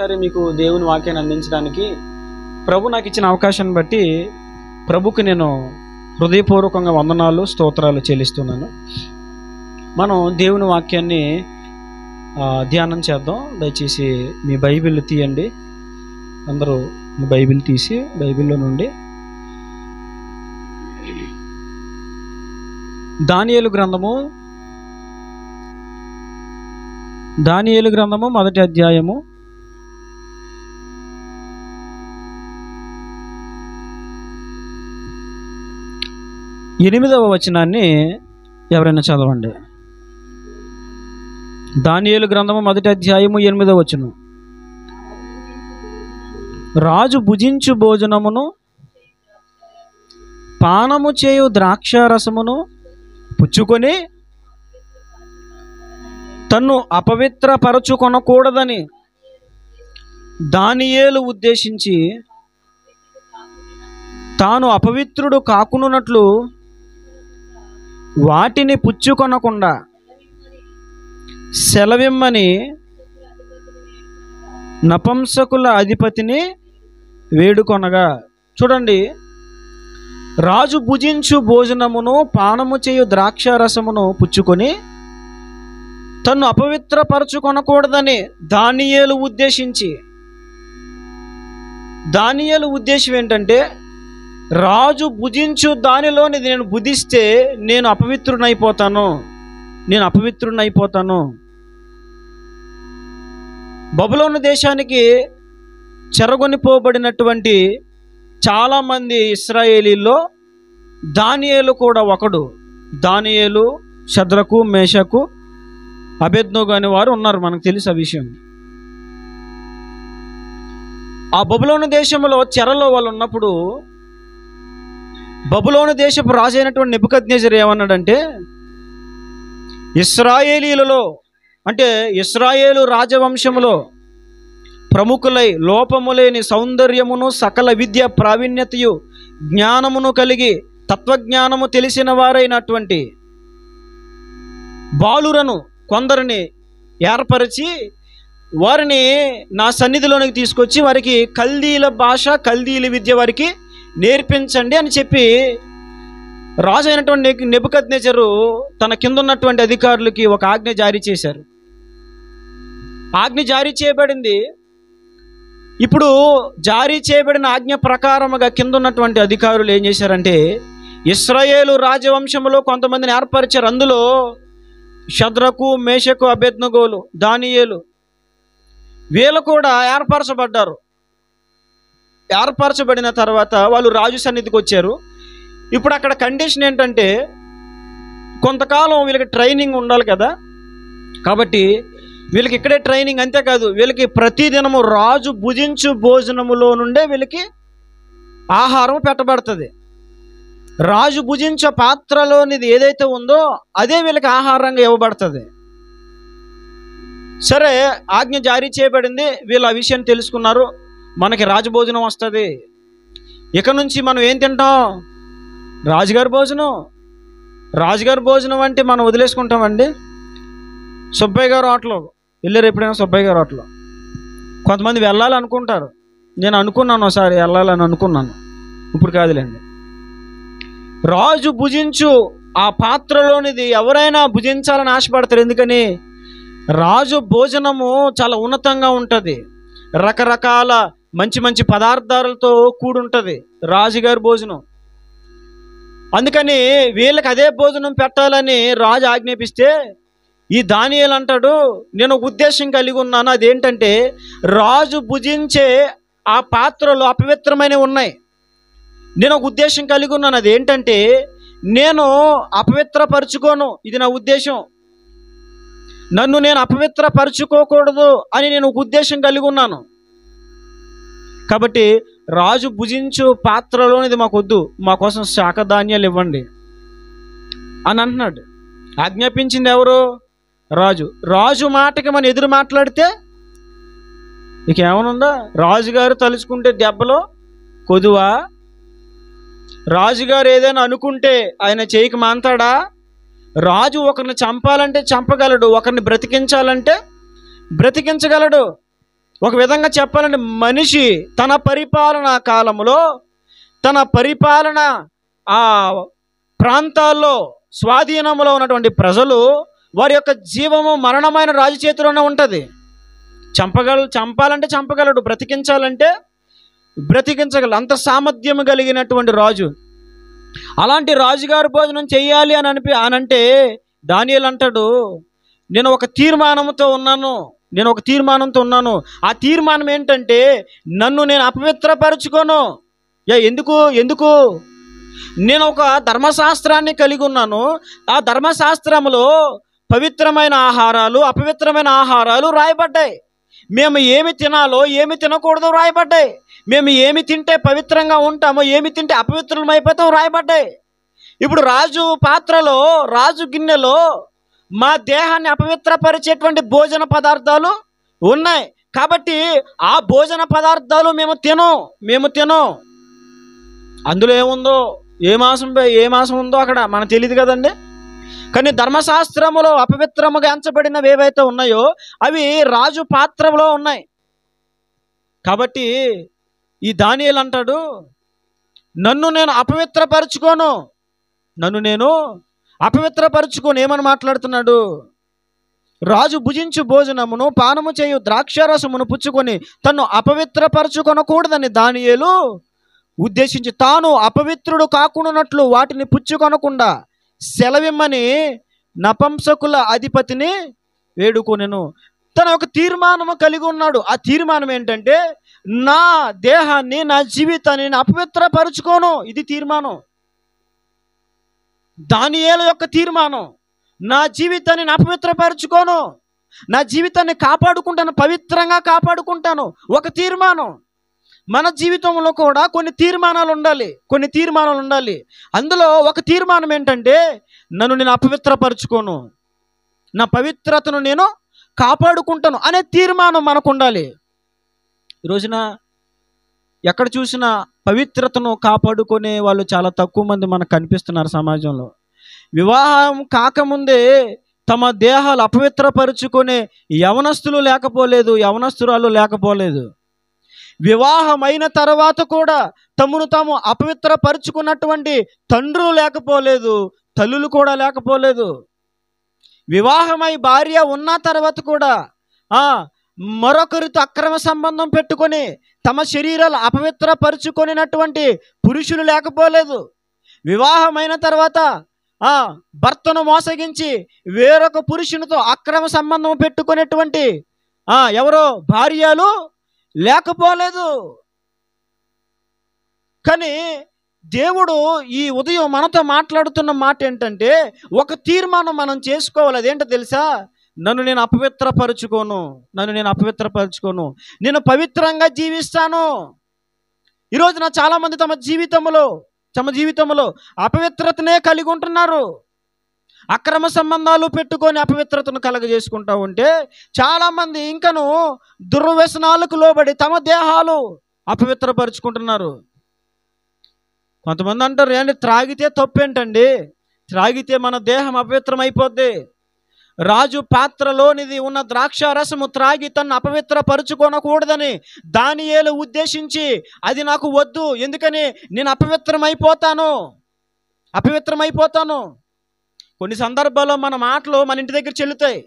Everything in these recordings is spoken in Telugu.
సరే, మీకు దేవుని వాక్యాన్ని అందించడానికి ప్రభు నాకు ఇచ్చిన అవకాశాన్ని బట్టి ప్రభుకి నేను హృదయపూర్వకంగా వందనాలు స్తోత్రాలు చెల్లిస్తున్నాను. మనం దేవుని వాక్యాన్ని ధ్యానం చేద్దాం. దయచేసి మీ బైబిల్ తీయండి. అందరూ మీ బైబిల్ తీసి బైబిల్లో నుండి దానియేలు గ్రంథము మొదటి అధ్యాయము 8వ వచనాన్ని ఎవరైనా చదవండి. దానియేలు గ్రంథము మొదటి అధ్యాయము 8వ వచనం. రాజు భుజించు భోజనమును పానము చేయు ద్రాక్షారసమును పుచ్చుకొని తన్ను అపవిత్రపరచుకొనకూడదని దానియేలు ఉద్దేశించి తాను అపవిత్రుడు కాకున్నట్లు వాటిని పుచ్చుకొనకుండా సెలవిమ్మని నపుంసకుల అధిపతిని వేడుకొనగా. చూడండి, రాజు భుజించు భోజనమును పానము చేయు ద్రాక్షారసమును పుచ్చుకొని తన్ను అపవిత్రపరచుకొనకూడదని దానియేలు ఉద్దేశించి. దానియేలు ఉద్దేశం ఏంటంటే, రాజు భుజించు దానిలోని నేను భుజిస్తే నేను అపవిత్రుడైపోతాను. బబులోను దేశానికి చెరగొనిపోబడినటువంటి చాలామంది ఇశ్రాయేలీల్లో దానియేలు కూడా ఒకడు. దానియేలు, షద్రకు, మేషకు, అబేద్నెగో అనే వారు ఉన్నారు, మనకు తెలుసు ఆ విషయం. ఆ బబులోను దేశంలో చెరలో వాళ్ళు ఉన్నప్పుడు బబులోను దేశపు రాజు అయినటువంటి నెబుకద్నెజరు ఏమన్నాడంటే, ఇశ్రాయేలీలలో అంటే ఇశ్రాయేలు రాజవంశములో ప్రముఖులై లోపము లేని సౌందర్యమును సకల విద్య ప్రావీణ్యతయు జ్ఞానమును కలిగి తత్వజ్ఞానము తెలిసిన వారైనటువంటి బాలురను కొందరిని ఏర్పరిచి వారిని నా సన్నిధిలోనికి తీసుకొచ్చి వారికి కల్దీల భాష, కల్దీల విద్య వారికి నేర్పించండి అని చెప్పి రాజు అయినటువంటి నెబుకద్నెజరు తన కింద ఉన్నటువంటి అధికారులకి ఒక ఆజ్ఞ జారీ చేశారు. ఆజ్ఞ జారీ చేయబడింది. ఇప్పుడు జారీ చేయబడిన ఆజ్ఞ ప్రకారముగా కింద ఉన్నటువంటి అధికారులు ఏం చేశారంటే, ఇశ్రాయేలు రాజవంశంలో కొంతమందిని ఏర్పరిచారు. అందులో షద్రకు, మేషకు, అబేద్నెగోలు, దానియేలు వీళ్ళు కూడా ఏర్పరచబడ్డారు. ఏర్పరచబడిన తర్వాత వాళ్ళు రాజు సన్నిధికి వచ్చారు. ఇప్పుడు అక్కడ కండిషన్ ఏంటంటే, కొంతకాలం వీళ్ళకి ట్రైనింగ్ ఉండాలి కదా. కాబట్టి వీళ్ళకి ఇక్కడే ట్రైనింగ్, అంతేకాదు వీళ్ళకి ప్రతిదినము రాజు భుజించు భోజనములో నుండే వీళ్ళకి ఆహారం పెట్టబడుతుంది. రాజు భుజించే పాత్రలోనిది ఏదైతే ఉందో అదే వీళ్ళకి ఆహారంగా ఇవ్వబడుతుంది. సరే, ఆజ్ఞ జారీ చేయబడింది. వీళ్ళు ఆ విషయాన్ని తెలుసుకున్నారు. మనకి రాజభోజనం వస్తుంది, ఇక నుంచి మనం ఏం తింటాం? రాజుగారి భోజనం అంటే మనం వదిలేసుకుంటామండి. సుబ్బయ్య గారు హోటల్ వెళ్ళారు ఎప్పుడైనా? సుబ్బయ్య గారు హోటల్ కొంతమంది వెళ్ళాలనుకుంటారు. నేను అనుకున్నాను, ఒకసారి వెళ్ళాలని అనుకున్నాను, ఇప్పుడు కాదులేండి. రాజు భుజించు ఆ పాత్రలోనిది ఎవరైనా భుజించాలని ఆశపడతారు. ఎందుకని? రాజు భోజనము చాలా ఉన్నతంగా ఉంటుంది, రకరకాల మంచి మంచి పదార్థాలతో కూడుంటుంది రాజుగారి భోజనం. అందుకని వీళ్ళకి అదే భోజనం పెట్టాలని రాజు ఆజ్ఞాపిస్తే, ఈ దానియేలు అంటాడు, నేను ఉద్దేశం కలిగి ఉన్నాను. అదేంటంటే, రాజు భుజించే ఆ పాత్రలో అపవిత్రమైనవి ఉన్నాయి. నేను ఒక ఉద్దేశం కలిగి ఉన్నాను. అదేంటంటే, నేను అపవిత్రపరచుకోను. ఇది నా ఉద్దేశం. నన్ను నేను అపవిత్రపరచుకోకూడదు అని నేను ఒక ఉద్దేశం కలిగి ఉన్నాను. కాబట్టి రాజు భుజించు పాత్రలోనిది మాకొద్దు, మా కోసం శాఖధాన్యాలు ఇవ్వండి అని అంటున్నాడు. ఆజ్ఞాపించింది ఎవరు? రాజు. రాజు మాటకి మనం ఎదురు మాట్లాడితే ఇక ఏమనుందా? రాజుగారు తలుచుకుంటే దెబ్బలో కొదువా? రాజుగారు ఏదైనా అనుకుంటే ఆయన చేయక మాంతాడా? రాజు ఒకరిని చంపాలంటే చంపగలడు, ఒకరిని బ్రతికించాలంటే బ్రతికించగలడు. ఒక విధంగా చెప్పాలంటే మనిషి తన పరిపాలనా కాలంలో తన పరిపాలన ఆ ప్రాంతాల్లో స్వాధీనంలో ఉన్నటువంటి ప్రజలు వారి యొక్క జీవము మరణమైన రాజు చేతిలోనే ఉంటుంది. చంపాలంటే చంపగలడు, బ్రతికించాలంటే బ్రతికించగలడు. అంత సామర్థ్యం కలిగినటువంటి రాజు. అలాంటి రాజుగారు భోజనం చెయ్యాలి అనంటే దానియేలు అంటాడు, నేను ఒక తీర్మానంతో ఉన్నాను. ఆ తీర్మానం ఏంటంటే నన్ను నేను అపవిత్రపరచుకోను. ఎందుకు నేను ఒక ధర్మశాస్త్రాన్ని కలిగి ఉన్నాను. ఆ ధర్మశాస్త్రంలో పవిత్రమైన ఆహారాలు, అపవిత్రమైన ఆహారాలు రాయబడ్డాయి. మేము ఏమి తినాలో ఏమి తినకూడదో రాయబడ్డాయి. మేము ఏమి తింటే పవిత్రంగా ఉంటామో ఏమి తింటే అపవిత్రమైపోతాం రాయబడ్డాయి. ఇప్పుడు రాజు పాత్రలో, రాజు గిన్నెలో మా దేహాన్ని అపవిత్రపరిచేటువంటి భోజన పదార్థాలు ఉన్నాయి. కాబట్టి ఆ భోజన పదార్థాలు మేము తినం. అందులో ఏముందో, ఏ మాసం ఉందో అక్కడ మనకు తెలియదు కదండి. కానీ ధర్మశాస్త్రములో అపవిత్రముగా ఎంచబడినవి ఏవైతే ఉన్నాయో అవి రాజు పాత్రలో ఉన్నాయి. కాబట్టి ఈ దానియేలు అంటాడు, నన్ను నేను అపవిత్రపరుచుకోను. ఏమని మాట్లాడుతున్నాడు? రాజు భుజించు భోజనమును పానము చేయు ద్రాక్షారసమును పుచ్చుకొని తన్ను అపవిత్రపరచుకొనకూడదని దానియేలు ఉద్దేశించి తాను అపవిత్రుడు కాకుండానట్లు వాటిని పుచ్చుకొనకుండా సెలవిమ్మని నపంసకుల అధిపతిని వేడుకొనెను. తన ఒక తీర్మానము కలిగి ఉన్నాడు. ఆ తీర్మానం ఏంటంటే నా దేహాన్ని, నా జీవితాన్ని నేను అపవిత్రపరుచుకోను. ఇది తీర్మానం, దానియేలు యొక్క తీర్మానం. నా జీవితాన్ని నేను అపవిత్రపరుచుకోను, నా జీవితాన్ని కాపాడుకుంటాను, పవిత్రంగా కాపాడుకుంటాను. ఒక తీర్మానం. మన జీవితంలో కూడా కొన్ని తీర్మానాలు ఉండాలి. అందులో ఒక తీర్మానం ఏంటంటే నన్ను నేను అపవిత్రపరుచుకోను, నా పవిత్రతను నేను కాపాడుకుంటాను అనే తీర్మానం మనకు ఉండాలి. ఈ రోజున ఎక్కడ చూసినా పవిత్రతను కాపాడుకునే వాళ్ళు చాలా తక్కువ మంది మనకు కనిపిస్తున్నారు సమాజంలో. వివాహం కాకముందే తమ దేహాలు అపవిత్రపరుచుకునే యవనస్తురాలు లేకపోలేదు. వివాహమైన తర్వాత కూడా తమను తాము అపవిత్రపరుచుకున్నటువంటి తండ్రులు లేకపోలేదు, తల్లులు కూడా లేకపోలేదు. వివాహమై భార్య ఉన్న తర్వాత కూడా మరొకరితో అక్రమ సంబంధం పెట్టుకొని తమ శరీరాలు అపవిత్రపరుచుకొనినటువంటి పురుషులు లేకపోలేదు. వివాహమైన తర్వాత భర్తను మోసగించి వేరొక పురుషునితో అక్రమ సంబంధం పెట్టుకునేటువంటి ఎవరో భార్యలు లేకపోలేదు. కానీ దేవుడు ఈ ఉదయం మనతో మాట్లాడుతున్న మాట ఏంటంటే ఒక తీర్మానం మనం చేసుకోవాలి. అదేంటో తెలుసా? నన్ను నేను అపవిత్రపరుచుకోను, నేను పవిత్రంగా జీవిస్తాను. ఈరోజున చాలామంది తమ జీవితంలో అపవిత్రతనే కలిగి ఉంటున్నారు. అక్రమ సంబంధాలు పెట్టుకొని అపవిత్రతను కలగజేసుకుంటూ ఉంటే చాలామంది ఇంకను దుర్వ్యసనాలకు లోబడి తమ దేహాలు అపవిత్రపరుచుకుంటున్నారు. కొంతమంది అంటారు, ఏంటి త్రాగితే తప్పేంటండి, త్రాగితే మన దేహం అపవిత్రమైపోద్ది. రాజు పాత్రలోనిది ఉన్న ద్రాక్ష రసము త్రాగి తను అపవిత్రపరుచుకోనకూడదని దానియేలు ఉద్దేశించి అది నాకు వద్దు, ఎందుకని నేను అపవిత్రమైపోతాను. కొన్ని సందర్భాల్లో మన మాటలు మన ఇంటి దగ్గర చెల్లుతాయి,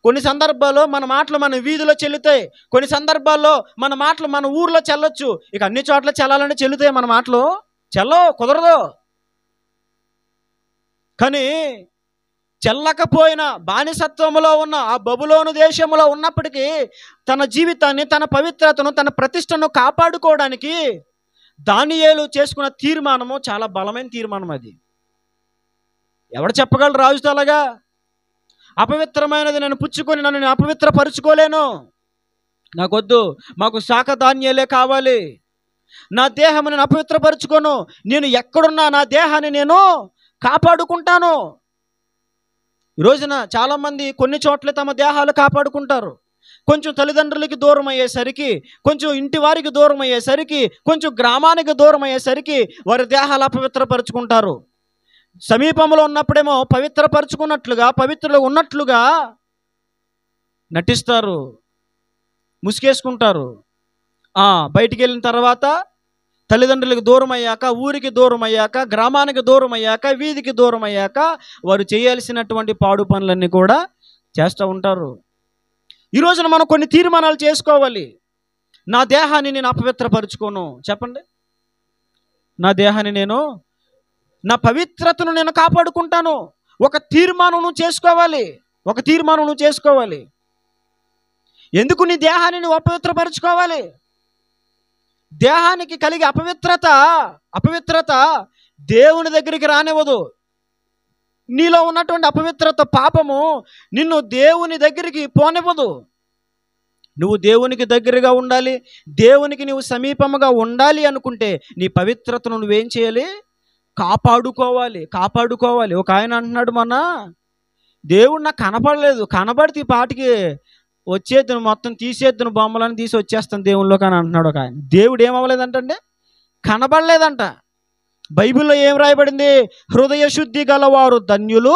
కొన్ని సందర్భాల్లో మన మాటలు మన వీధిలో చెల్లుతాయి, కొన్ని సందర్భాల్లో మన మాటలు మన ఊర్లో చెల్లొచ్చు. ఇక అన్ని చోట్ల చెల్లాలంటే చెల్లుతాయి మన మాటలు? కుదరదు. కానీ చెల్లకపోయిన బానిసత్వంలో ఉన్న ఆ బబులోను దేశంలో ఉన్నప్పటికీ తన జీవితాన్ని, తన పవిత్రతను, తన ప్రతిష్టను కాపాడుకోవడానికి దానియేలు చేసుకున్న తీర్మానము చాలా బలమైన తీర్మానం. అది ఎవడు చెప్పగలరు రాజుతో అలాగా? అపవిత్రమైనది నేను పుచ్చుకొని నన్ను నేను అపవిత్రపరుచుకోలేను, నాకొద్దు, మాకు శాఖ ధాన్యాలే కావాలి, నా దేహాన్ని నేను అపవిత్రపరుచుకోను, నేను ఎక్కడున్నా నా దేహాన్ని నేను కాపాడుకుంటాను. ఈ రోజున చాలామంది కొన్ని చోట్ల తమ దేహాలు కాపాడుకుంటారు. కొంచెం తల్లిదండ్రులకి దూరం అయ్యేసరికి, కొంచెం ఇంటి వారికి దూరం అయ్యేసరికి, కొంచెం గ్రామానికి దూరం అయ్యేసరికి వారి దేహాలు అపవిత్రపరుచుకుంటారు. సమీపంలో ఉన్నప్పుడేమో పవిత్రపరుచుకున్నట్లుగా, పవిత్రులు ఉన్నట్లుగా నటిస్తారు. ముసుగేసుకుంటారు. బయటికి వెళ్ళిన తర్వాత తల్లిదండ్రులకు దూరం అయ్యాక, ఊరికి దూరం అయ్యాక, గ్రామానికి దూరం అయ్యాక, వీధికి దూరం అయ్యాక వారు చేయాల్సినటువంటి పాడు పనులన్నీ కూడా చేస్తూ ఉంటారు. ఈ రోజున మనం కొన్ని తీర్మానాలు చేసుకోవాలి. నా దేహాన్ని నేను అపవిత్రపరుచుకోను. చెప్పండి. నా దేహాన్ని నా పవిత్రతను నేను కాపాడుకుంటాను. ఒక తీర్మానం నువ్వు చేసుకోవాలి. ఒక తీర్మానం నువ్వు చేసుకోవాలి. ఎందుకు నీ దేహాన్ని నువ్వు అపవిత్రపరుచుకోవాలి? దేహానికి కలిగే అపవిత్రత దేవుని దగ్గరికి రానివ్వదు. నీలో ఉన్నటువంటి అపవిత్రత, పాపము నిన్ను దేవుని దగ్గరికి పోనివ్వదు. నువ్వు దేవునికి దగ్గరగా ఉండాలి, దేవునికి నువ్వు సమీపముగా ఉండాలి అనుకుంటే నీ పవిత్రతను నువ్వేం చేయాలి? కాపాడుకోవాలి. ఒక ఆయన అంటున్నాడు, మొన్న దేవుడు నాకు కనపడలేదు, కనబడితే ఈ పాటికి వచ్చేద్దును, మొత్తం తీసేద్దును, బొమ్మలను తీసి వచ్చేస్తాను దేవుళ్ళలోకి అని అంటున్నాడు ఒక ఆయన. దేవుడు ఏమవ్వలేదంటే కనబడలేదంట. బైబిల్లో ఏం రాయబడింది? హృదయ శుద్ధి గలవారు ధన్యులు,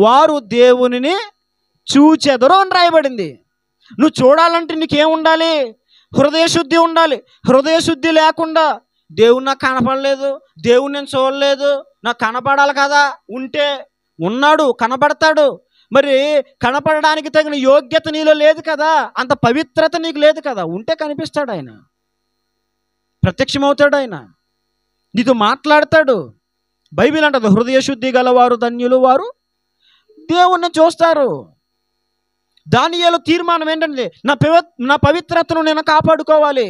వారు దేవునిని చూచెదరు అని రాయబడింది. నువ్వు చూడాలంటే నీకేం ఉండాలి? హృదయ శుద్ధి ఉండాలి. హృదయ శుద్ధి లేకుండా దేవుడు నాకు కనపడలేదు, దేవుడు నేను చూడలేదు, నాకు కనపడాలి కదా. ఉన్నాడు, కనపడతాడు. మరి కనపడడానికి తగిన యోగ్యత నీలో లేదు కదా, అంత పవిత్రత నీకు లేదు కదా. ఉంటే కనిపిస్తాడు ఆయన, ప్రత్యక్షమవుతాడు ఆయన, నీతో మాట్లాడతాడు. బైబిల్ అంటది, హృదయ శుద్ధి గలవారు ధన్యులు, వారు దేవుణ్ణి చూస్తారు. దానియేలు తీర్మానం ఏంటంటే నా పవిత్రతను నేను కాపాడుకోవాలి.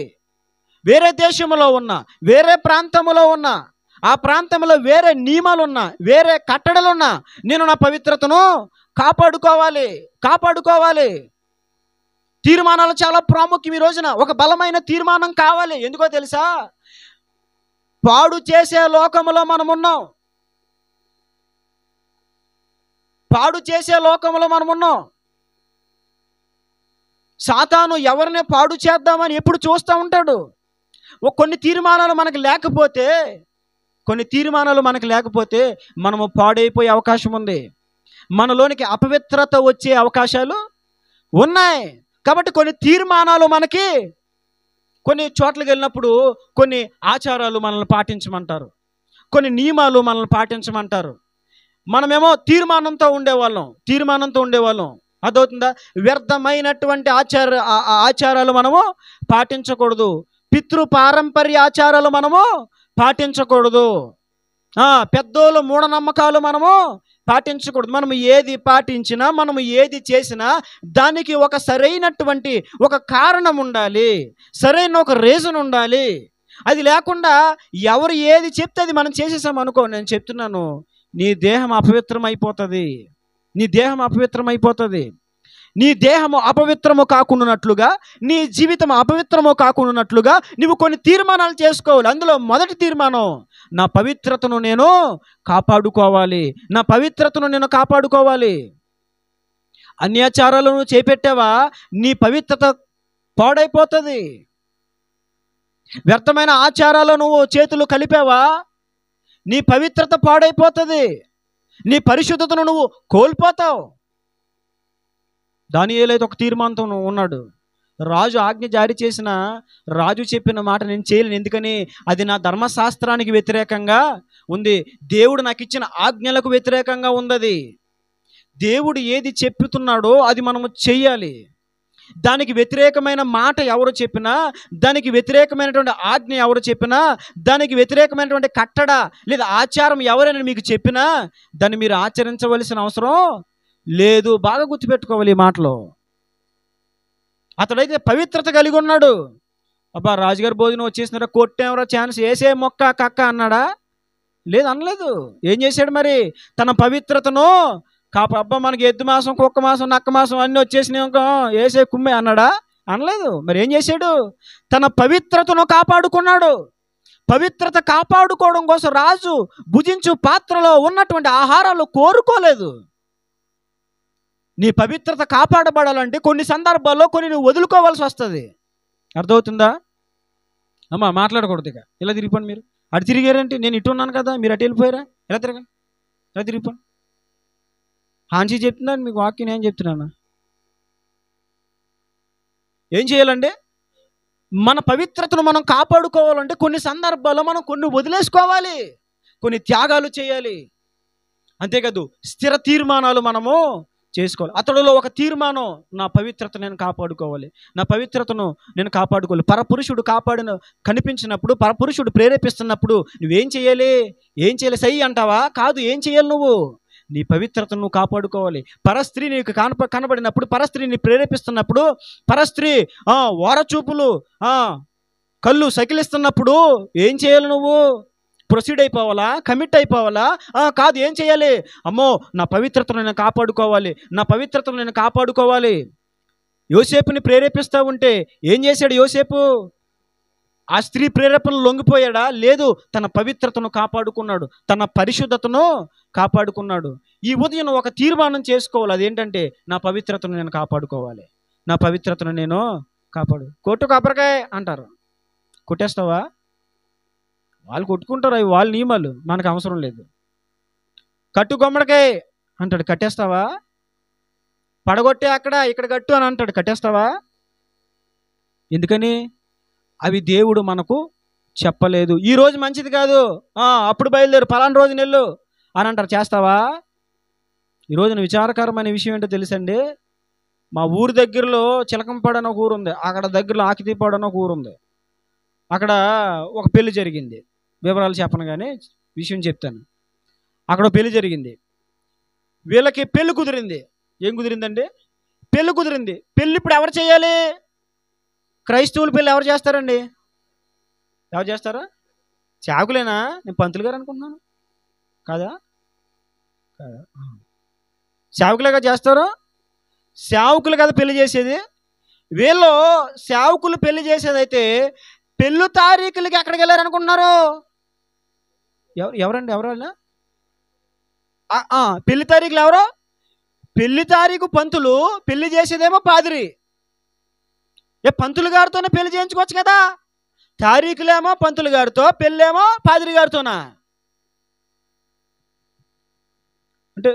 వేరే దేశంలో ఉన్నా, వేరే ప్రాంతంలో ఉన్నా, ఆ ప్రాంతంలో వేరే నియమాలున్నా, వేరే కట్టడలున్నా, నేను నా పవిత్రతను కాపాడుకోవాలి. తీర్మానాలు చాలా ప్రాముఖ్యం. ఈ రోజున ఒక బలమైన తీర్మానం కావాలి. ఎందుకో తెలుసా? పాడు చేసే లోకములో మనమున్నాం. సాతాను ఎవరిని పాడు చేద్దామని ఎప్పుడు చూస్తూ ఉంటాడు. కొన్ని తీర్మానాలు మనకు లేకపోతే మనము పాడైపోయే అవకాశం ఉంది. మనలోనికి అపవిత్రత వచ్చే అవకాశాలు ఉన్నాయి. కాబట్టి కొన్ని తీర్మానాలు మనకి, కొన్ని చోట్లకి వెళ్ళినప్పుడు కొన్ని ఆచారాలు మనల్ని పాటించమంటారు, కొన్ని నియమాలు మనల్ని పాటించమంటారు. మనమేమో తీర్మానంతో ఉండేవాళ్ళం. అదవుతుందా? వ్యర్థమైనటువంటి ఆచారాలు మనము పాటించకూడదు. పితృ పారంపర్య ఆచారాలు మనము పాటించకూడదు. పెద్దోళ్ళ మూఢనమ్మకాలు మనము పాటించకూడదు. మనము ఏది పాటించినా, మనము ఏది చేసినా దానికి ఒక సరైనటువంటి ఒక కారణం ఉండాలి, సరైన ఒక రీజన్ ఉండాలి. అది లేకుండా ఎవరు ఏది చెప్తే అది మనం చేసేసాం అనుకో, నేను చెప్తున్నాను, నీ దేహం అపవిత్రమైపోతుంది. నీ దేహము అపవిత్రము కాకుండానట్లుగా, నీ జీవితం అపవిత్రము కాకుండానట్లుగా నువ్వు కొన్ని తీర్మానాలు చేసుకోవాలి. అందులో మొదటి తీర్మానం, నా పవిత్రతను నేను కాపాడుకోవాలి. అన్యాచారాలను చేపెట్టావా, నీ పవిత్రత పాడైపోతుంది. వ్యర్థమైన ఆచారాలు నువ్వు చేతులు కలిపావా, నీ పవిత్రత పాడైపోతుంది. నీ పరిశుద్ధతను నువ్వు కోల్పోతావు. దానియేలు అయితే ఒక తీర్మానంతో ఉన్నాడు. రాజు ఆజ్ఞ జారీ చేసిన, రాజు చెప్పిన మాట నేను చేయలేను, ఎందుకని అది నా ధర్మశాస్త్రానికి వ్యతిరేకంగా ఉంది, దేవుడు నాకు ఇచ్చిన ఆజ్ఞలకు వ్యతిరేకంగా ఉంది. దేవుడు ఏది చెప్తున్నాడో అది మనము చెయ్యాలి. దానికి వ్యతిరేకమైన మాట ఎవరు చెప్పినా, దానికి వ్యతిరేకమైనటువంటి ఆజ్ఞ ఎవరు చెప్పినా, దానికి వ్యతిరేకమైనటువంటి కట్టడ లేదా ఆచారం ఎవరైనా మీకు చెప్పినా దాన్ని మీరు ఆచరించవలసిన అవసరం లేదు. బాగా గుర్తుపెట్టుకోవాలి ఈ మాటలో. అతడైతే పవిత్రత కలిగి ఉన్నాడు. అబ్బా రాజుగారి భోజనం వచ్చేసినారా, కొట్టేమరా, ఛాన్స్ వేసే మొక్క కక్క అన్నాడా? లేదు, అనలేదు. ఏం చేశాడు మరి? తన పవిత్రతను అబ్బా మనకి ఎద్దు మాసం, కుక్క మాసం, నక్క మాసం అన్నీ వచ్చేసినాయి ఇంకో వేసే కుమ్మే అన్నాడా? అనలేదు. మరి ఏం చేశాడు? తన పవిత్రతను కాపాడుకున్నాడు. పవిత్రత కాపాడుకోవడం కోసం రాజు భుజించు పాత్రలో ఉన్నటువంటి ఆహారాలు కోరుకోలేదు. నీ పవిత్రత కాపాడబడాలంటే కొన్ని సందర్భాల్లో కొన్ని నువ్వు వదులుకోవాల్సి వస్తుంది. అర్థమవుతుందా? అమ్మా మాట్లాడకూడదు. ఇక ఇలా తిరిగిపోండి. మీరు అటు తిరిగారంటే నేను ఇటు ఉన్నాను కదా, మీరు అటు వెళ్ళిపోయారా? ఎలా తిరగండి, ఎలా తిరిగిపోండి. హాన్సీ చెప్తున్నాను మీకు వాక్యం, నేను చెప్తున్నాను. ఏం చేయాలండి? మన పవిత్రతను మనం కాపాడుకోవాలంటే కొన్ని సందర్భాల్లో మనం కొన్ని వదిలేసుకోవాలి, కొన్ని త్యాగాలు చేయాలి. అంతేకాదు స్థిర తీర్మానాలు మనము చేసుకోవాలి. అతడిలో ఒక తీర్మానం, నా పవిత్రత నేను కాపాడుకోవాలి, నా పవిత్రతను నేను కాపాడుకోవాలి. పరపురుషుడు కనిపించినప్పుడు, పరపురుషుడు ప్రేరేపిస్తున్నప్పుడు నువ్వేం చేయాలి? ఏం చేయాలి? సై అంటావా? కాదు. ఏం చేయాలి? నువ్వు నీ పవిత్రతను నువ్వు కాపాడుకోవాలి. పరస్త్రీ నీకు కనబడినప్పుడు, పరస్త్రీని ప్రేరేపిస్తున్నప్పుడు, పరస్త్రీ ఓరచూపులు కళ్ళు సకిలిస్తున్నప్పుడు ఏం చేయాలి? నువ్వు ప్రొసీడ్ అయిపోవాలా? కమిట్ అయిపోవాలా? కాదు. ఏం చేయాలి? అమ్మో, నా పవిత్రతను నేను కాపాడుకోవాలి, నా పవిత్రతను నేను కాపాడుకోవాలి. యోసేపుని ప్రేరేపిస్తూ ఉంటే ఏం చేశాడు యోసేపు? ఆ స్త్రీ ప్రేరేపణలు లొంగిపోయాడా? లేదు. తన పవిత్రతను కాపాడుకున్నాడు, తన పరిశుద్ధతను కాపాడుకున్నాడు. ఈ ఉదయం ఒక తీర్మానం చేసుకోవాలి. అదేంటంటే, నా పవిత్రతను నేను కాపాడుకోవాలి, నా పవిత్రతను నేను కొట్టు కొబ్బరికాయ అంటారు, కొట్టేస్తావా? వాళ్ళు కొట్టుకుంటారు, అవి వాళ్ళ నియమాలు, మనకు అవసరం లేదు. కట్టు గుమ్మడికాయ అంటాడు, కట్టేస్తావా? పడగొట్టే అక్కడ ఇక్కడ కట్టు అని అంటాడు, కట్టేస్తావా? ఎందుకని? అవి దేవుడు మనకు చెప్పలేదు. ఈ రోజు మంచిది కాదు, అప్పుడు బయలుదేరు, పలానా రోజు నెల్లు అని అంటారు, చేస్తావా? ఈరోజున విచారకరమైన విషయం ఏంటో తెలుసండి. మా ఊరి దగ్గరలో చిలకంపాడు అని ఒక ఊరు ఉంది, అక్కడ దగ్గరలో ఆకితీపాడు అని ఒక ఊరు ఉంది. అక్కడ ఒక పెళ్లి జరిగింది. వివరాలు చెప్పను కానీ విషయం చెప్తాను. అక్కడ పెళ్లి జరిగింది. వీళ్ళకి పెళ్లి కుదిరింది. ఏం కుదిరిందండి? పెళ్లి కుదిరింది. పెళ్లి ఇప్పుడు ఎవరు చేయాలి? క్రైస్తవుల పెళ్లి ఎవరు చేస్తారండి? ఎవరు చేస్తారా? చాకులేనా? నేను పంతులు గారు అనుకుంటున్నాను. కాదా? కాదా? సేవకులుగా చేస్తారు. సేవకులు కదా పెళ్లి చేసేది. వీళ్ళు సేవకులు పెళ్లి చేసేదైతే పెళ్ళి తారీఖులకి ఎక్కడికి వెళ్ళారు అనుకుంటున్నారు? ఎవరండి? ఎవరు? పెళ్లి తారీఖులు ఎవరు? పెళ్లి తారీఖు పంతులు, పెళ్లి చేసేదేమో పాదిరి. పంతులు గారితోనే పెళ్లి చేయించుకోవచ్చు కదా. తారీఖులేమో పంతులు గారితో, పెళ్ళేమో పాదిరి గారితోనా? అంటే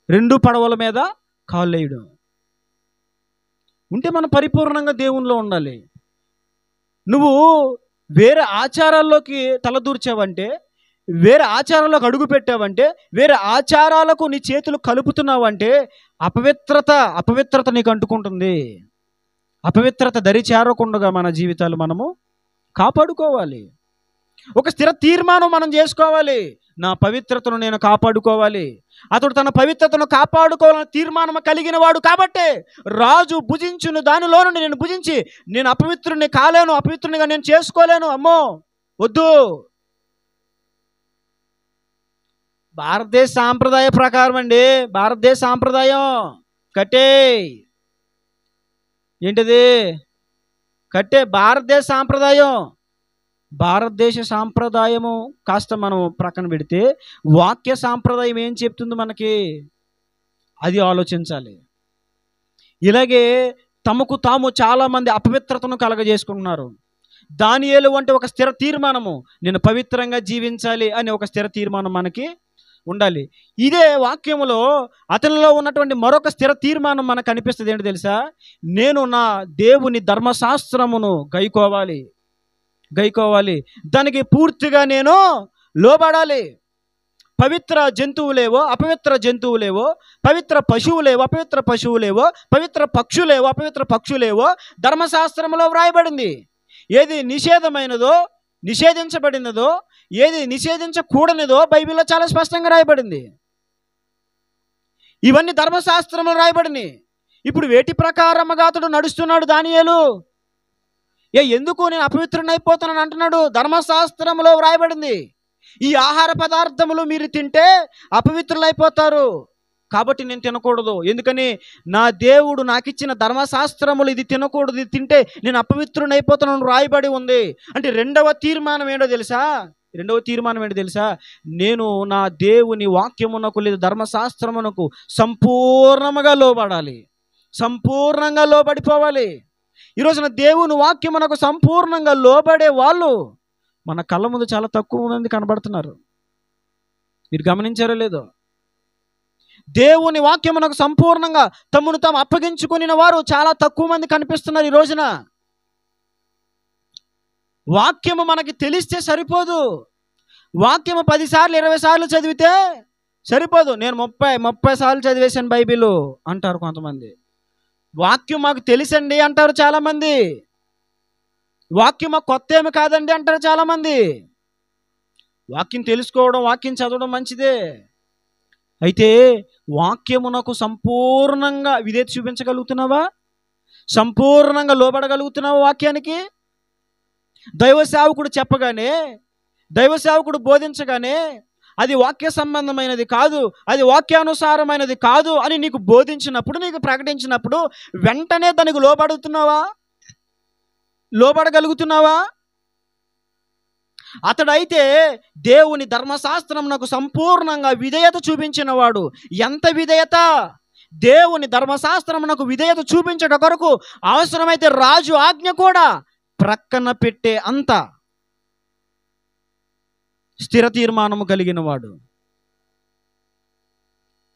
రెండు పడవల మీద కాళ్ళు వేయడం. ఉంటే మనం పరిపూర్ణంగా దేవునిలో ఉండాలి. నువ్వు వేరే ఆచారాల్లోకి తలదూర్చావంటే, వేరే ఆచారాల్లోకి అడుగు పెట్టావంటే, వేరే ఆచారాలకు నీ చేతులు కలుపుతున్నావంటే అపవిత్రత నీకు అంటుకుంటుంది. అపవిత్రత దరి చేరకుండా మన జీవితాలు మనము కాపాడుకోవాలి. ఒక స్థిర తీర్మానం మనం చేసుకోవాలి, నా పవిత్రతను నేను కాపాడుకోవాలి. అతడు తన పవిత్రతను కాపాడుకోవాలని తీర్మానం కలిగిన వాడు కాబట్టే రాజు భుజించును దానిలో నుండి నేను భుజించి నేను అపవిత్రుని కాలేను, అపవిత్రునిగా నేను చేసుకోలేను. అమ్మో వద్దు. భారతదేశ సాంప్రదాయ ప్రకారం అండి, భారతదేశ సాంప్రదాయం కట్టే ఏంటిది? కట్టే భారతదేశ సాంప్రదాయము కాస్త మనం ప్రక్కన పెడితే వాక్య సాంప్రదాయం ఏం చెప్తుంది మనకి, అది ఆలోచించాలి. ఇలాగే తమకు తాము చాలామంది అపవిత్రతను కలగజేసుకుంటున్నారు. దానియేలు అంటే ఒక స్థిర తీర్మానము, నేను పవిత్రంగా జీవించాలి అనే ఒక స్థిర తీర్మానం మనకి ఉండాలి. ఇదే వాక్యములో అతనిలో ఉన్నటువంటి మరొక స్థిర తీర్మానం మనకు కనిపిస్తుంది. ఏంటి తెలుసా? నేను నా దేవుని ధర్మశాస్త్రమును గైకోవాలి, దానికి పూర్తిగా నేను లోబడాలి. పవిత్ర జంతువులేవో అపవిత్ర జంతువులేవో, పవిత్ర పశువులేవో అపవిత్ర పశువులేవో, పవిత్ర పక్షులేవో అపవిత్ర పక్షులేవో ధర్మశాస్త్రంలో వ్రాయబడింది. ఏది నిషేధమైనదో, నిషేధించబడినదో, ఏది నిషేధించకూడనిదో బైబిల్లో చాలా స్పష్టంగా రాయబడింది. ఇవన్నీ ధర్మశాస్త్రంలో రాయబడినాయి. ఇప్పుడు వేటి ప్రకారముగా అతడు నడుస్తున్నాడు దానియేలు? ఎందుకు నేను అపవిత్రుని అయిపోతానని అంటున్నాడు? ధర్మశాస్త్రంలో వ్రాయబడింది, ఈ ఆహార పదార్థములు మీరు తింటే అపవిత్రులైపోతారు, కాబట్టి నేను తినకూడదు. ఎందుకని? నా దేవుడు నాకు ఇచ్చిన ధర్మశాస్త్రములు ఇది తినకూడదు, ఇది తింటే నేను అపవిత్రుని అయిపోతానని రాయబడి ఉంది. అంటే రెండవ తీర్మానం ఏంటో తెలుసా? నేను నా దేవుని వాక్యమునకు లేదా ధర్మశాస్త్రమునకు సంపూర్ణంగా లోబడాలి, సంపూర్ణంగా లోబడిపోవాలి. ఈరోజున దేవుని వాక్యమునకు సంపూర్ణంగా లోబడే వాళ్ళు మన కళ్ళ ముందు చాలా తక్కువ మంది కనబడుతున్నారు. మీరు గమనించారో లేదో? దేవుని వాక్యమునకు సంపూర్ణంగా తమను తాము అప్పగించుకుని వారు చాలా తక్కువ మంది కనిపిస్తున్నారు ఈ రోజున. వాక్యము మనకి తెలిస్తే సరిపోదు. వాక్యము 10 సార్లు 20 సార్లు చదివితే సరిపోదు. నేను 30 సార్లు చదివేశాను బైబిల్ అంటారు కొంతమంది. వాక్యం మాకు తెలుసండి అంటారు చాలామంది. వాక్యం మాకు కొత్త ఏమి కాదండి అంటారు చాలామంది. వాక్యం తెలుసుకోవడం, వాక్యం చదవడం మంచిదే. అయితే వాక్యమునకు సంపూర్ణంగా విధేయత చూపించగలుగుతున్నావా? సంపూర్ణంగా లోబడగలుగుతున్నావా వాక్యానికి? దైవ సేవకుడు చెప్పగానే, దైవ సేవకుడు బోధించగానే అది వాక్య సంబంధమైనది కాదు, అది వాక్యానుసారమైనది కాదు అని నీకు బోధించినప్పుడు, నీకు ప్రకటించినప్పుడు వెంటనే దానికి లోబడగలుగుతున్నావా? అతడైతే దేవుని ధర్మశాస్త్రమునకు సంపూర్ణంగా విధేయత చూపించిన వాడు. ఎంత విధేయత! దేవుని ధర్మశాస్త్రమునకు విధేయత చూపించట కొరకు అవసరమైతే రాజు ఆజ్ఞ కూడా ప్రక్కన పెట్టే అంత స్థిర తీర్మానము కలిగిన వాడు.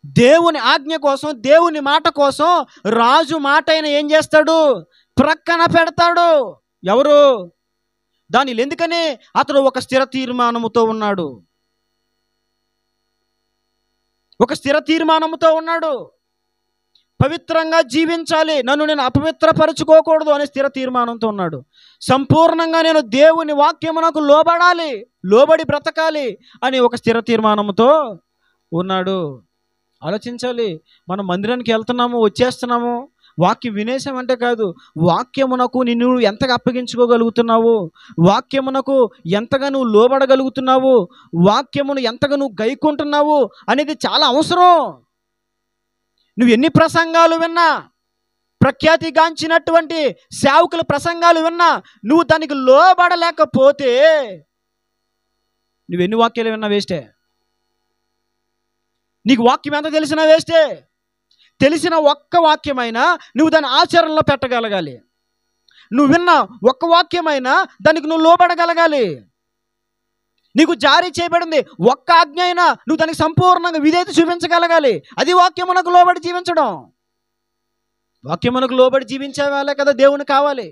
దేవుని ఆజ్ఞ కోసం, దేవుని మాట కోసం రాజు మాట అయినా ఏం చేస్తాడు? ప్రక్కన పెడతాడు. ఎవరు? దానిలో. ఎందుకని? అతడు ఒక స్థిర తీర్మానముతో ఉన్నాడు. ఒక స్థిర తీర్మానముతో ఉన్నాడు. పవిత్రంగా జీవించాలి, నన్ను నేను అపవిత్రపరచుకోకూడదు అనే స్థిర తీర్మానంతో ఉన్నాడు. సంపూర్ణంగా నేను దేవుని వాక్యమునకు లోబడాలి, లోబడి బ్రతకాలి అని ఒక స్థిర తీర్మానంతో ఉన్నాడు. ఆలోచించాలి. మనం మందిరానికి వెళ్తున్నాము, వచ్చేస్తున్నాము, వాక్యం వినేసామంటే కాదు, వాక్యమునకు నిన్ను ఎంతగా అప్పగించుకోగలుగుతున్నావు, వాక్యమునకు ఎంతగా నువ్వు లోబడగలుగుతున్నావు, వాక్యమును ఎంతగా నువ్వు గైకుంటున్నావు అనేది చాలా అవసరం. నువ్వు ఎన్ని ప్రసంగాలు విన్నా, ప్రఖ్యాతిగాంచినటువంటి సేవకుల ప్రసంగాలు విన్నా, నువ్వు దానికి లోబడలేకపోతే నువ్వెన్ని వాక్యాలు విన్నా వేస్టే. నీకు వాక్యం ఎంత తెలిసినా వేస్టే. తెలిసిన ఒక్క వాక్యమైనా నువ్వు దాన్ని ఆచరణలో పెట్టగలగాలి. నువ్వు విన్న ఒక్క వాక్యమైనా దానికి నువ్వు లోబడగలగాలి. నీకు జారీ చేయబడింది ఒక్క ఆజ్ఞ అయినా నువ్వు దానికి సంపూర్ణంగా విధేయత చూపించగలగాలి. అది వాక్యమునకు లోబడి జీవించడం. వాక్యమునకు లోబడి జీవించే వాళ్ళే కదా దేవుని కావాలి.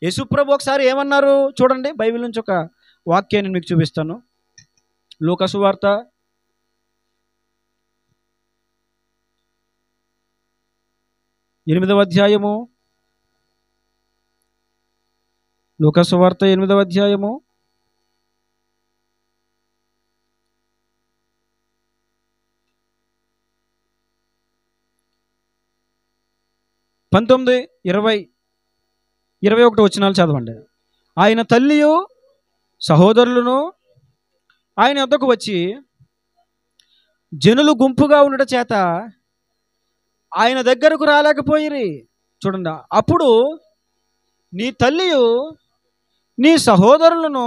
యేసుప్రభు ఒకసారి ఏమన్నారు చూడండి, బైబిల్ నుంచి ఒక వాక్యాన్ని మీకు చూపిస్తాను. లూకా సువార్త 8వ అధ్యాయము. లూకా సువార్త 8వ అధ్యాయము 19, 20, 21 వచనాలు చదవండి. ఆయన తల్లియు సహోదరులను ఆయన వద్దకు వచ్చి జనులు గుంపుగా ఉండట చేత ఆయన దగ్గరకు రాలేకపోయిరి. చూడండి, అప్పుడు నీ తల్లియు నీ సహోదరులను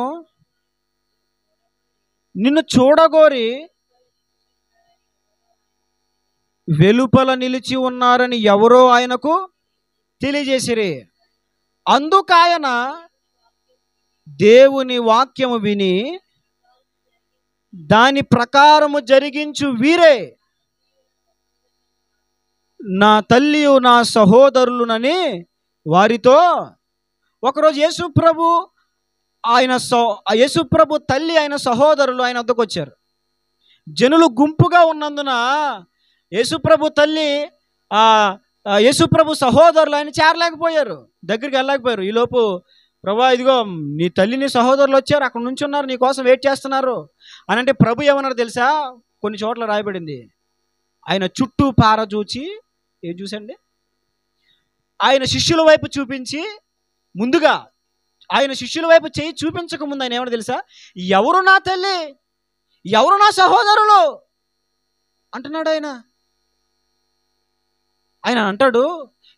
నిన్ను చూడగోరి వెలుపల నిలిచి ఉన్నారని ఎవరో ఆయనకు తెలియజేసిరి. అందుకాయన దేవుని వాక్యము విని దాని ప్రకారము జరిగించు వీరే నా తల్లియు నా సహోదరులునని వారితో. ఒకరోజు యేసుప్రభు తల్లి ఆయన సహోదరులు ఆయన వద్దకు వచ్చారు. జనులు గుంపుగా ఉన్నందున యేసుప్రభు తల్లి యేసుప్రభు సహోదరులు ఆయన చేరలేకపోయారు, దగ్గరికి వెళ్ళలేకపోయారు. ఈలోపు ప్రభా ఇదిగో నీ తల్లి నీ సహోదరులు వచ్చారు, అక్కడ నుంచి ఉన్నారు, నీ కోసం వెయిట్ చేస్తున్నారు అని అంటే ప్రభు ఏమన్నారు తెలుసా? కొన్ని చోట్ల రాయబడింది, ఆయన చుట్టూ పారజూచి ఏం చూసండి, ఆయన శిష్యుల వైపు చూపించి, ముందుగా ఆయన శిష్యుల వైపు చేయి చూపించక ముందు ఆయన ఏమన్నా తెలుసా? ఎవరు నా తల్లి, ఎవరు నా సహోదరులు అంటున్నాడు. ఆయన అంటాడు,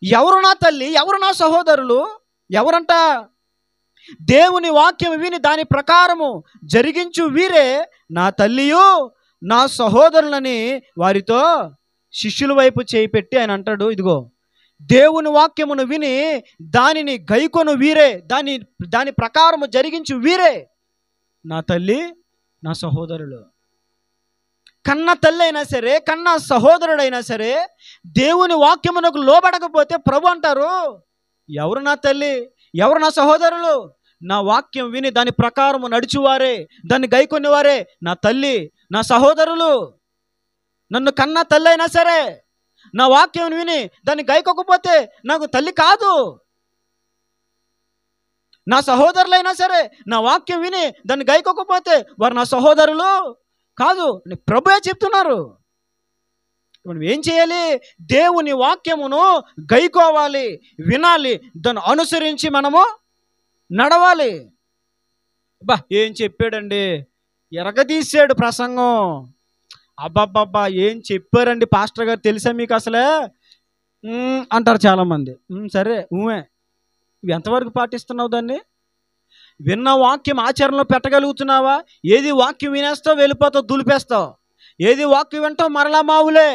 ఎవరు నా తల్లి, ఎవరు నా సహోదరులు? ఎవరంట? దేవుని వాక్యం విని దాని ప్రకారము జరిగించు వీరే నా తల్లియు నా సహోదరులని వారితో శిష్యుల వైపు చేయి పెట్టి ఆయన అంటాడు, ఇదిగో దేవుని వాక్యమును విని దానిని గైకొను వీరే, దాని ప్రకారము జరిగించు వీరే నా తల్లి నా సహోదరులు. కన్న తల్లి అయినా సరే, కన్న సహోదరుడైనా సరే దేవుని వాక్యమునకు లోబడకపోతే ప్రభు అంటారు, ఎవరు నా తల్లి, ఎవరు నా సహోదరులు? నా వాక్యం విని దాని ప్రకారము నడుచువారే, దాన్ని గైకొనేవారే నా తల్లి, నా సహోదరులు. నన్ను కన్న తల్లి అయినా సరే నా వాక్యం విని దాన్ని గైకొకపోతే నాకు తల్లి కాదు. నా సహోదరులైనా సరే నా వాక్యం విని దాన్ని గైకొకపోతే వారు నా సహోదరులు కాదు. ప్రభువే చెప్తున్నారు. మనం ఏం చేయాలి? దేవుని వాక్యమును గైకోవాలి, వినాలి, దాన్ని అనుసరించి మనము నడవాలి. ఏం చెప్పాడండి, ఎరగదీశాడు ప్రసంగం. అబ్బాబ్బా ఏం చెప్పారండి పాస్టర్ గారు, తెలుసా మీకు అసలే అంటారు చాలామంది. సరే ఊమే, ఇవి ఎంతవరకు పాటిస్తున్నావు? దాన్ని విన్న వాక్యం ఆచరణలో పెట్టగలుగుతున్నావా? ఏది వాక్యం వినేస్తావు, వెళ్ళిపోతావు, దులిపేస్తావు. ఏది వాక్యం వింటావు, మరలా మావులే.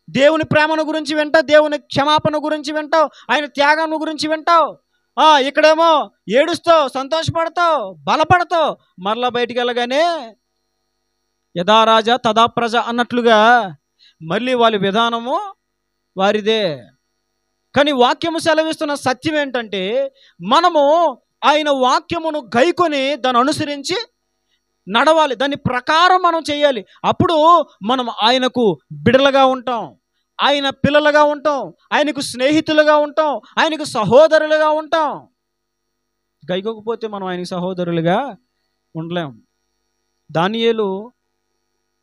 దేవుని ప్రేమను గురించి వింటావు, దేవుని క్షమాపణ గురించి వింటావు, ఆయన త్యాగం గురించి వింటావు. ఇక్కడేమో ఏడుస్తావు, సంతోషపడతావు, బలపడతావు. మరలా బయటికి వెళ్ళగానే యథా రాజా తదా ప్రజ అన్నట్లుగా మళ్ళీ వాళ్ళ విధానము వారిదే. కానీ వాక్యము సెలవిస్తున్న సత్యం ఏంటంటే, మనము ఆయన వాక్యమును గైకొని దాన్ని అనుసరించి నడవాలి, దాని ప్రకారం మనం చేయాలి. అప్పుడు మనం ఆయనకు బిడలుగా ఉంటాం, ఆయన పిల్లలుగా ఉంటాం, ఆయనకు స్నేహితులుగా ఉంటాం, ఆయనకు సహోదరులుగా ఉంటాం. గైకోకపోతే మనం ఆయనకు సహోదరులుగా ఉండలేం. దానియేలు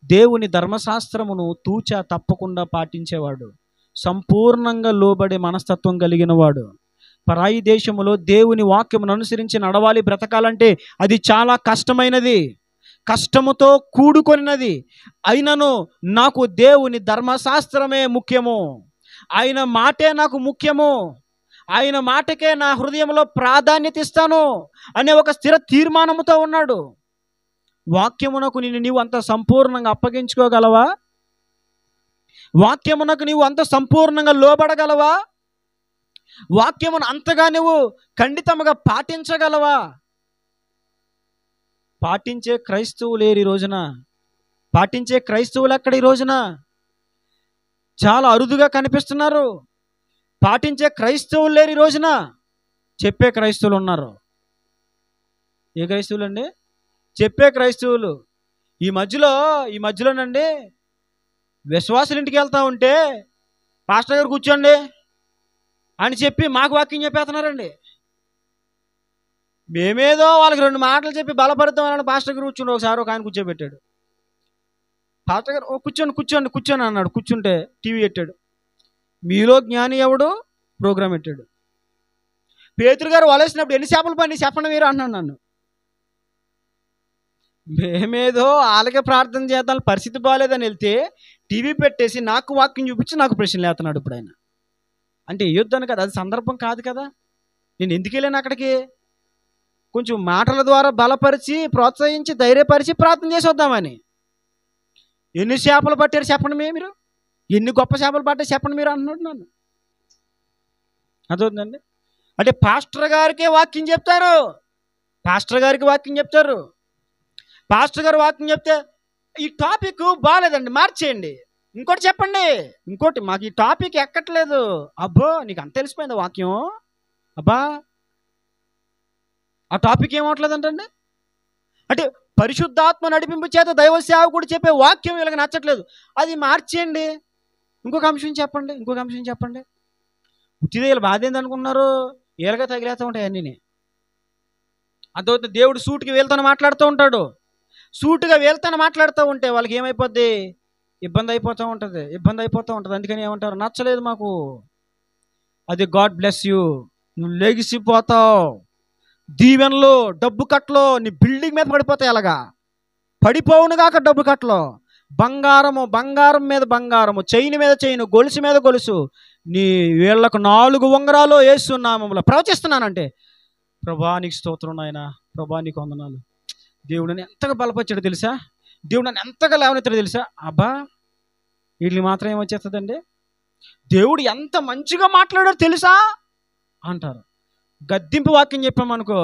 దేవుని ధర్మశాస్త్రమును తూచా తప్పకుండా పాటించేవాడు, సంపూర్ణంగా లోబడే మనస్తత్వం కలిగిన వాడు. పరాయి దేశములో దేవుని వాక్యమును అనుసరించి నడవాలి, బ్రతకాలంటే అది చాలా కష్టమైనది, కష్టముతో కూడుకొనినది. అయినను నాకు దేవుని ధర్మశాస్త్రమే ముఖ్యము, ఆయన మాటే నాకు ముఖ్యము, ఆయన మాటకే నా హృదయంలో ప్రాధాన్యత ఇస్తాను అనే ఒక స్థిర తీర్మానముతో ఉన్నాడు. వాక్యమునకు నీవు అంత సంపూర్ణంగా అప్పగించుకోగలవా? వాక్యమునకు నీవు అంత సంపూర్ణంగా లోబడగలవా? వాక్యమును అంతగా నువ్వు ఖండితముగా పాటించగలవా? పాటించే క్రైస్తవులు లేరు ఈ రోజున. పాటించే క్రైస్తవులు ఎక్కడ ఈ రోజున? చాలా అరుదుగా కనిపిస్తున్నారు. పాటించే క్రైస్తవులు లేరు ఈ రోజున. చెప్పే క్రైస్తవులు ఉన్నారు. ఏ క్రైస్తవులు అండి? చెప్పే క్రైస్తవులు. ఈ మధ్యలోనండి విశ్వాసుల ఇంటికి వెళ్తా ఉంటే పాస్టర్ గారు కూర్చోండి అని చెప్పి మాకు వాక్యం చెప్పేస్తున్నారండి. మేమేదో వాళ్ళకి 2 మాటలు చెప్పి బలపడతామని పాస్టర్ గారు కూర్చుండి ఒకసారి ఒక ఆయన కూర్చోబెట్టాడు. పాస్టర్ గారు కూర్చోండి అన్నాడు. కూర్చుంటే టీవీ పెట్టాడు. మీలో జ్ఞాని ఎవడు ప్రోగ్రాం పెట్టాడు. పేతురు గారు వలేసినప్పుడు ఎన్ని చేపలు పని చెప్పండి మీరు అన్నాడు నన్ను. మేమేదో వాళ్ళకే ప్రార్థన చేద్దాం, పరిస్థితి బాగాలేదని వెళ్తే టీవీ పెట్టేసి నాకు వాక్యం చూపించి నాకు ప్రశ్నలు వేస్తున్నాడు ఇప్పుడు ఆయన. అంటే వేయొద్దని కదా, అది సందర్భం కాదు కదా. నేను ఎందుకు వెళ్ళాను అక్కడికి? కొంచెం మాటల ద్వారా బలపరిచి, ప్రోత్సహించి, ధైర్యపరిచి ప్రార్థన చేసి వద్దామని. ఎన్ని చేపలు పట్టారు చెప్పండి మీరు, ఎన్ని గొప్ప చేపలు పట్టారు చెప్పండి మీరు అంటున్నాడు నన్ను. అదవుతుందండి. అంటే పాస్టర్ గారికే వాక్యం చెప్తారు, పాస్టర్ గారికి వాక్యం చెప్తారు. పాస్టర్ గారు వాక్యం చెప్తే ఈ టాపిక్ బాగాలేదండి, మార్చేయండి, ఇంకోటి చెప్పండి, ఇంకోటి మాకు ఈ టాపిక్ ఎక్కట్లేదు. అబ్బో నీకు అంత తెలిసిపోయింది వాక్యం, అబ్బా ఆ టాపిక్ ఏమవట్లేదంటండి. అంటే పరిశుద్ధాత్మ నడిపింపు చేత దైవ సేవకుడు చెప్పే వాక్యం వీళ్ళకి నచ్చట్లేదు, అది మార్చేయండి, ఇంకొక అంశం చెప్పండి, ఇంకొక అంశం చెప్పండి. ఉచిత వీళ్ళు బాధ ఏందనుకున్నారు? వీళ్ళగా తగిలేస్తూ ఉంటాయి అన్నీ. అదవుతుంది. దేవుడు సూటుకి వీళ్ళతో మాట్లాడుతూ ఉంటాడు. సూటుగా వీళ్ళతో మాట్లాడుతూ ఉంటే వాళ్ళకి ఏమైపోద్ది? ఇబ్బంది అయిపోతూ ఉంటుంది. అందుకని ఏమంటారు? నచ్చలేదు మాకు. అది గాడ్ బ్లెస్ యూ, నువ్వు లెగిసిపోతావు, దీవెనలు డబ్బు కట్టలో నీ బిల్డింగ్ మీద పడిపోతాయి. అలాగా పడిపోవునుగాక డబ్బు కట్టలో. బంగారం మీద బంగారము, చైన్ మీద చైను, గొలుసు మీద గొలుసు, నీ వీళ్ళకు 4 ఉంగరాలు యేసు నామములో ప్రవచిస్తున్నానంటే, ప్రభా నీకు స్తోత్రం నాయనా, ప్రభా నీకు వందనాలు. దేవుడు నన్ను ఎంతగా బలపరిచాడు తెలుసా, దేవుడు నన్ను ఎంతగా లేవనెత్తాడు తెలుసా. అబ్బా వీటిని మాత్రం ఏమొచ్చేస్తుందండి? దేవుడు ఎంత మంచిగా మాట్లాడాడు తెలుసా అంటారు. గద్దింపు వాక్యం చెప్పామనుకో,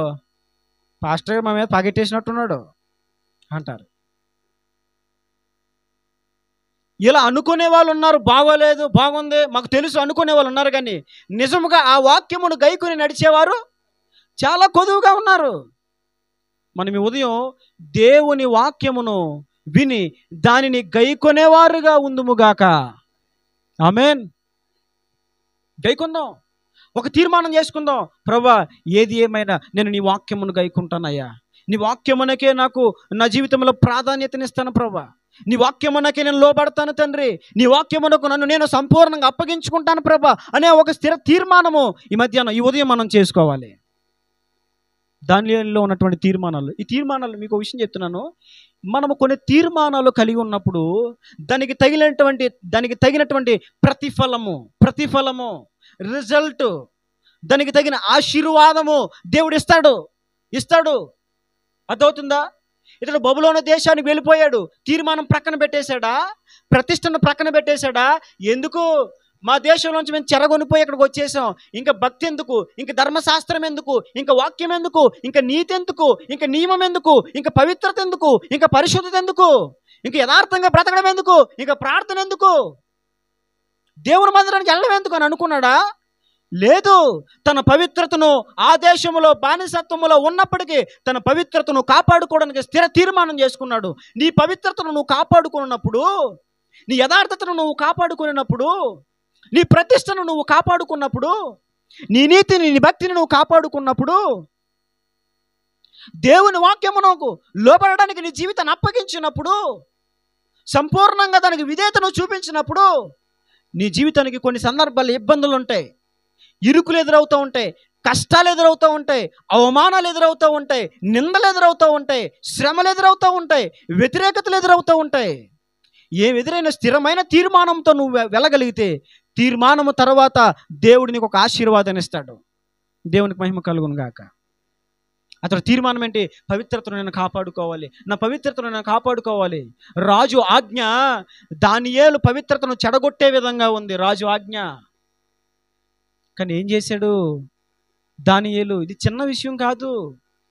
పాస్టర్ గారు మా మీద పగెట్టేసినట్టున్నాడు అంటారు. ఇలా అనుకునే వాళ్ళు ఉన్నారు, బాగోలేదు బాగుంది మాకు తెలుసు అనుకునే వాళ్ళు ఉన్నారు, కానీ నిజముగా ఆ వాక్యమును గైకొని నడిచేవారు చాలా కొదువుగా ఉన్నారు. మనం ఈ ఉదయం దేవుని వాక్యమును విని దానిని గైకొనేవారుగా ఉందుముగాక. ఆమేన్. గైకొందాం, ఒక తీర్మానం చేసుకుందాం. ప్రభువా, ఏది ఏమైనా నేను నీ వాక్యమును గైకుంటానయ్యా, నీ వాక్యమునకే నాకు నా జీవితంలో ప్రాధాన్యతనిస్తాను ప్రభువా, నీ వాక్యమునకే నేను లోబడతాను తండ్రి, నీ వాక్యమునకు నన్ను నేను సంపూర్ణంగా అప్పగించుకుంటాను ప్రభువా అనే ఒక స్థిర తీర్మానము ఈ ఉదయం మనం చేసుకోవాలి. దానిలో ఉన్నటువంటి తీర్మానాలు, ఈ తీర్మానాలు మీకు ఒక విషయం చెప్తున్నాను. మనము కొన్ని తీర్మానాలు కలిగి ఉన్నప్పుడు దానికి తగినటువంటి ప్రతిఫలము రిజల్ట్, దానికి తగిన ఆశీర్వాదము దేవుడు ఇస్తాడు. అర్థమవుతుందా? ఇతడు బబులోను దేశానికి వెళ్ళిపోయాడు, తీర్మానం ప్రక్కన పెట్టేశాడా, ప్రతిష్టను ప్రక్కన పెట్టేశాడా? ఎందుకు మా దేశంలోంచి మేము చెరగొనిపోయి ఇక్కడికి వచ్చేసాం, ఇంకా భక్తి ఎందుకు, ఇంకా ధర్మశాస్త్రం ఎందుకు, ఇంకా వాక్యం ఎందుకు, ఇంకా నీతి ఎందుకు, ఇంకా నియమం ఎందుకు, ఇంకా పవిత్రత ఎందుకు, ఇంకా పరిశుద్ధత ఎందుకు, ఇంకా యథార్థంగా బ్రతకడం ఎందుకు, ఇంకా ప్రార్థన ఎందుకు, దేవుని మందిరానికి వెళ్ళడం ఎందుకు అని అనుకున్నాడా? లేదు. తన పవిత్రతను ఆ దేశంలో బానిసత్వములో ఉన్నప్పటికీ తన పవిత్రతను కాపాడుకోవడానికి స్థిర తీర్మానం చేసుకున్నాడు. నీ పవిత్రతను నువ్వు కాపాడుకున్నప్పుడు, నీ యథార్థతను నువ్వు కాపాడుకున్నప్పుడు, నీ ప్రతిష్టను నువ్వు కాపాడుకున్నప్పుడు, నీ నీతిని నీ భక్తిని నువ్వు కాపాడుకున్నప్పుడు, దేవుని వాక్యమునకు లోబడడానికి నీ జీవితాన్ని అప్పగించినప్పుడు, సంపూర్ణంగా దానికి విధేయతను చూపించినప్పుడు, నీ జీవితానికి కొన్ని సందర్భాలు ఇబ్బందులు ఉంటాయి, ఇరుకులు ఎదురవుతూ ఉంటాయి, కష్టాలు ఎదురవుతూ ఉంటాయి, అవమానాలు ఎదురవుతూ ఉంటాయి, నిందలు ఎదురవుతూ ఉంటాయి, శ్రమలు ఎదురవుతూ ఉంటాయి, వ్యతిరేకతలు ఎదురవుతూ ఉంటాయి. ఎదురైన స్థిరమైన తీర్మానంతో నువ్వు వెళ్ళగలిగితే తీర్మానము తర్వాత దేవుడు నీకు ఒక ఆశీర్వాదాన్ని ఇస్తాడు. దేవునికి మహిమ కలుగును గాక. అతడు తీర్మానం ఏంటి? పవిత్రతను నేను కాపాడుకోవాలి, నా పవిత్రతను నేను కాపాడుకోవాలి. రాజు ఆజ్ఞ దానియేలు పవిత్రతను చెడగొట్టే విధంగా ఉంది రాజు ఆజ్ఞ. కానీ ఏం చేశాడు దానియేలు? ఇది చిన్న విషయం కాదు,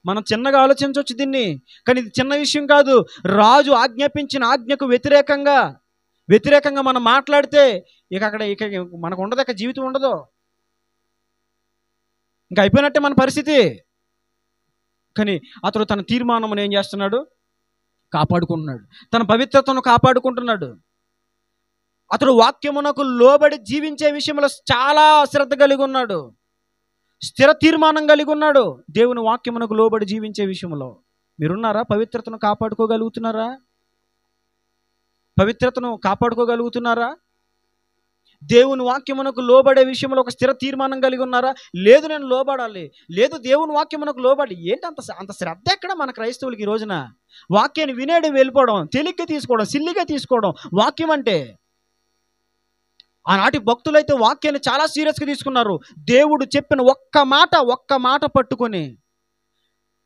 మనం చిన్నగా ఆలోచించవచ్చు దీన్ని, కానీ ఇది చిన్న విషయం కాదు. రాజు ఆజ్ఞాపించిన ఆజ్ఞకు వ్యతిరేకంగా మనం మాట్లాడితే ఇక మనకు ఉండదు, ఇక జీవితం ఉండదు, ఇంకా అయిపోయినట్టే మన పరిస్థితి. కానీ అతడు తన తీర్మానమును ఏం చేస్తున్నాడు? కాపాడుకుంటున్నాడు, తన పవిత్రతను కాపాడుకుంటున్నాడు. అతడు వాక్యమునకు లోబడి జీవించే విషయంలో చాలా శ్రద్ధ కలిగి ఉన్నాడు, స్థిర తీర్మానం కలిగి ఉన్నాడు. దేవుని వాక్యమునకు లోబడి జీవించే విషయంలో మీరున్నారా? పవిత్రతను కాపాడుకోగలుగుతున్నారా? పవిత్రతను కాపాడుకోగలుగుతున్నారా? దేవుని వాక్యమునకు లోబడే విషయంలో ఒక స్థిర తీర్మానం కలిగి ఉన్నారా? లేదు నేను లోబడాలి, లేదు దేవుని వాక్యమునకు లోబడి. ఏంటి అంత శ్రద్ధ ఎక్కడ మన క్రైస్తవులకి ఈ రోజున? వాక్యాన్ని వినేయడం, వెళ్ళిపోవడం, తేలిగ్గా తీసుకోవడం, సిల్లిగా తీసుకోవడం. వాక్యం అంటే ఆనాటి భక్తులైతే వాక్యాన్ని చాలా సీరియస్గా తీసుకున్నారు. దేవుడు చెప్పిన ఒక్క మాట పట్టుకొని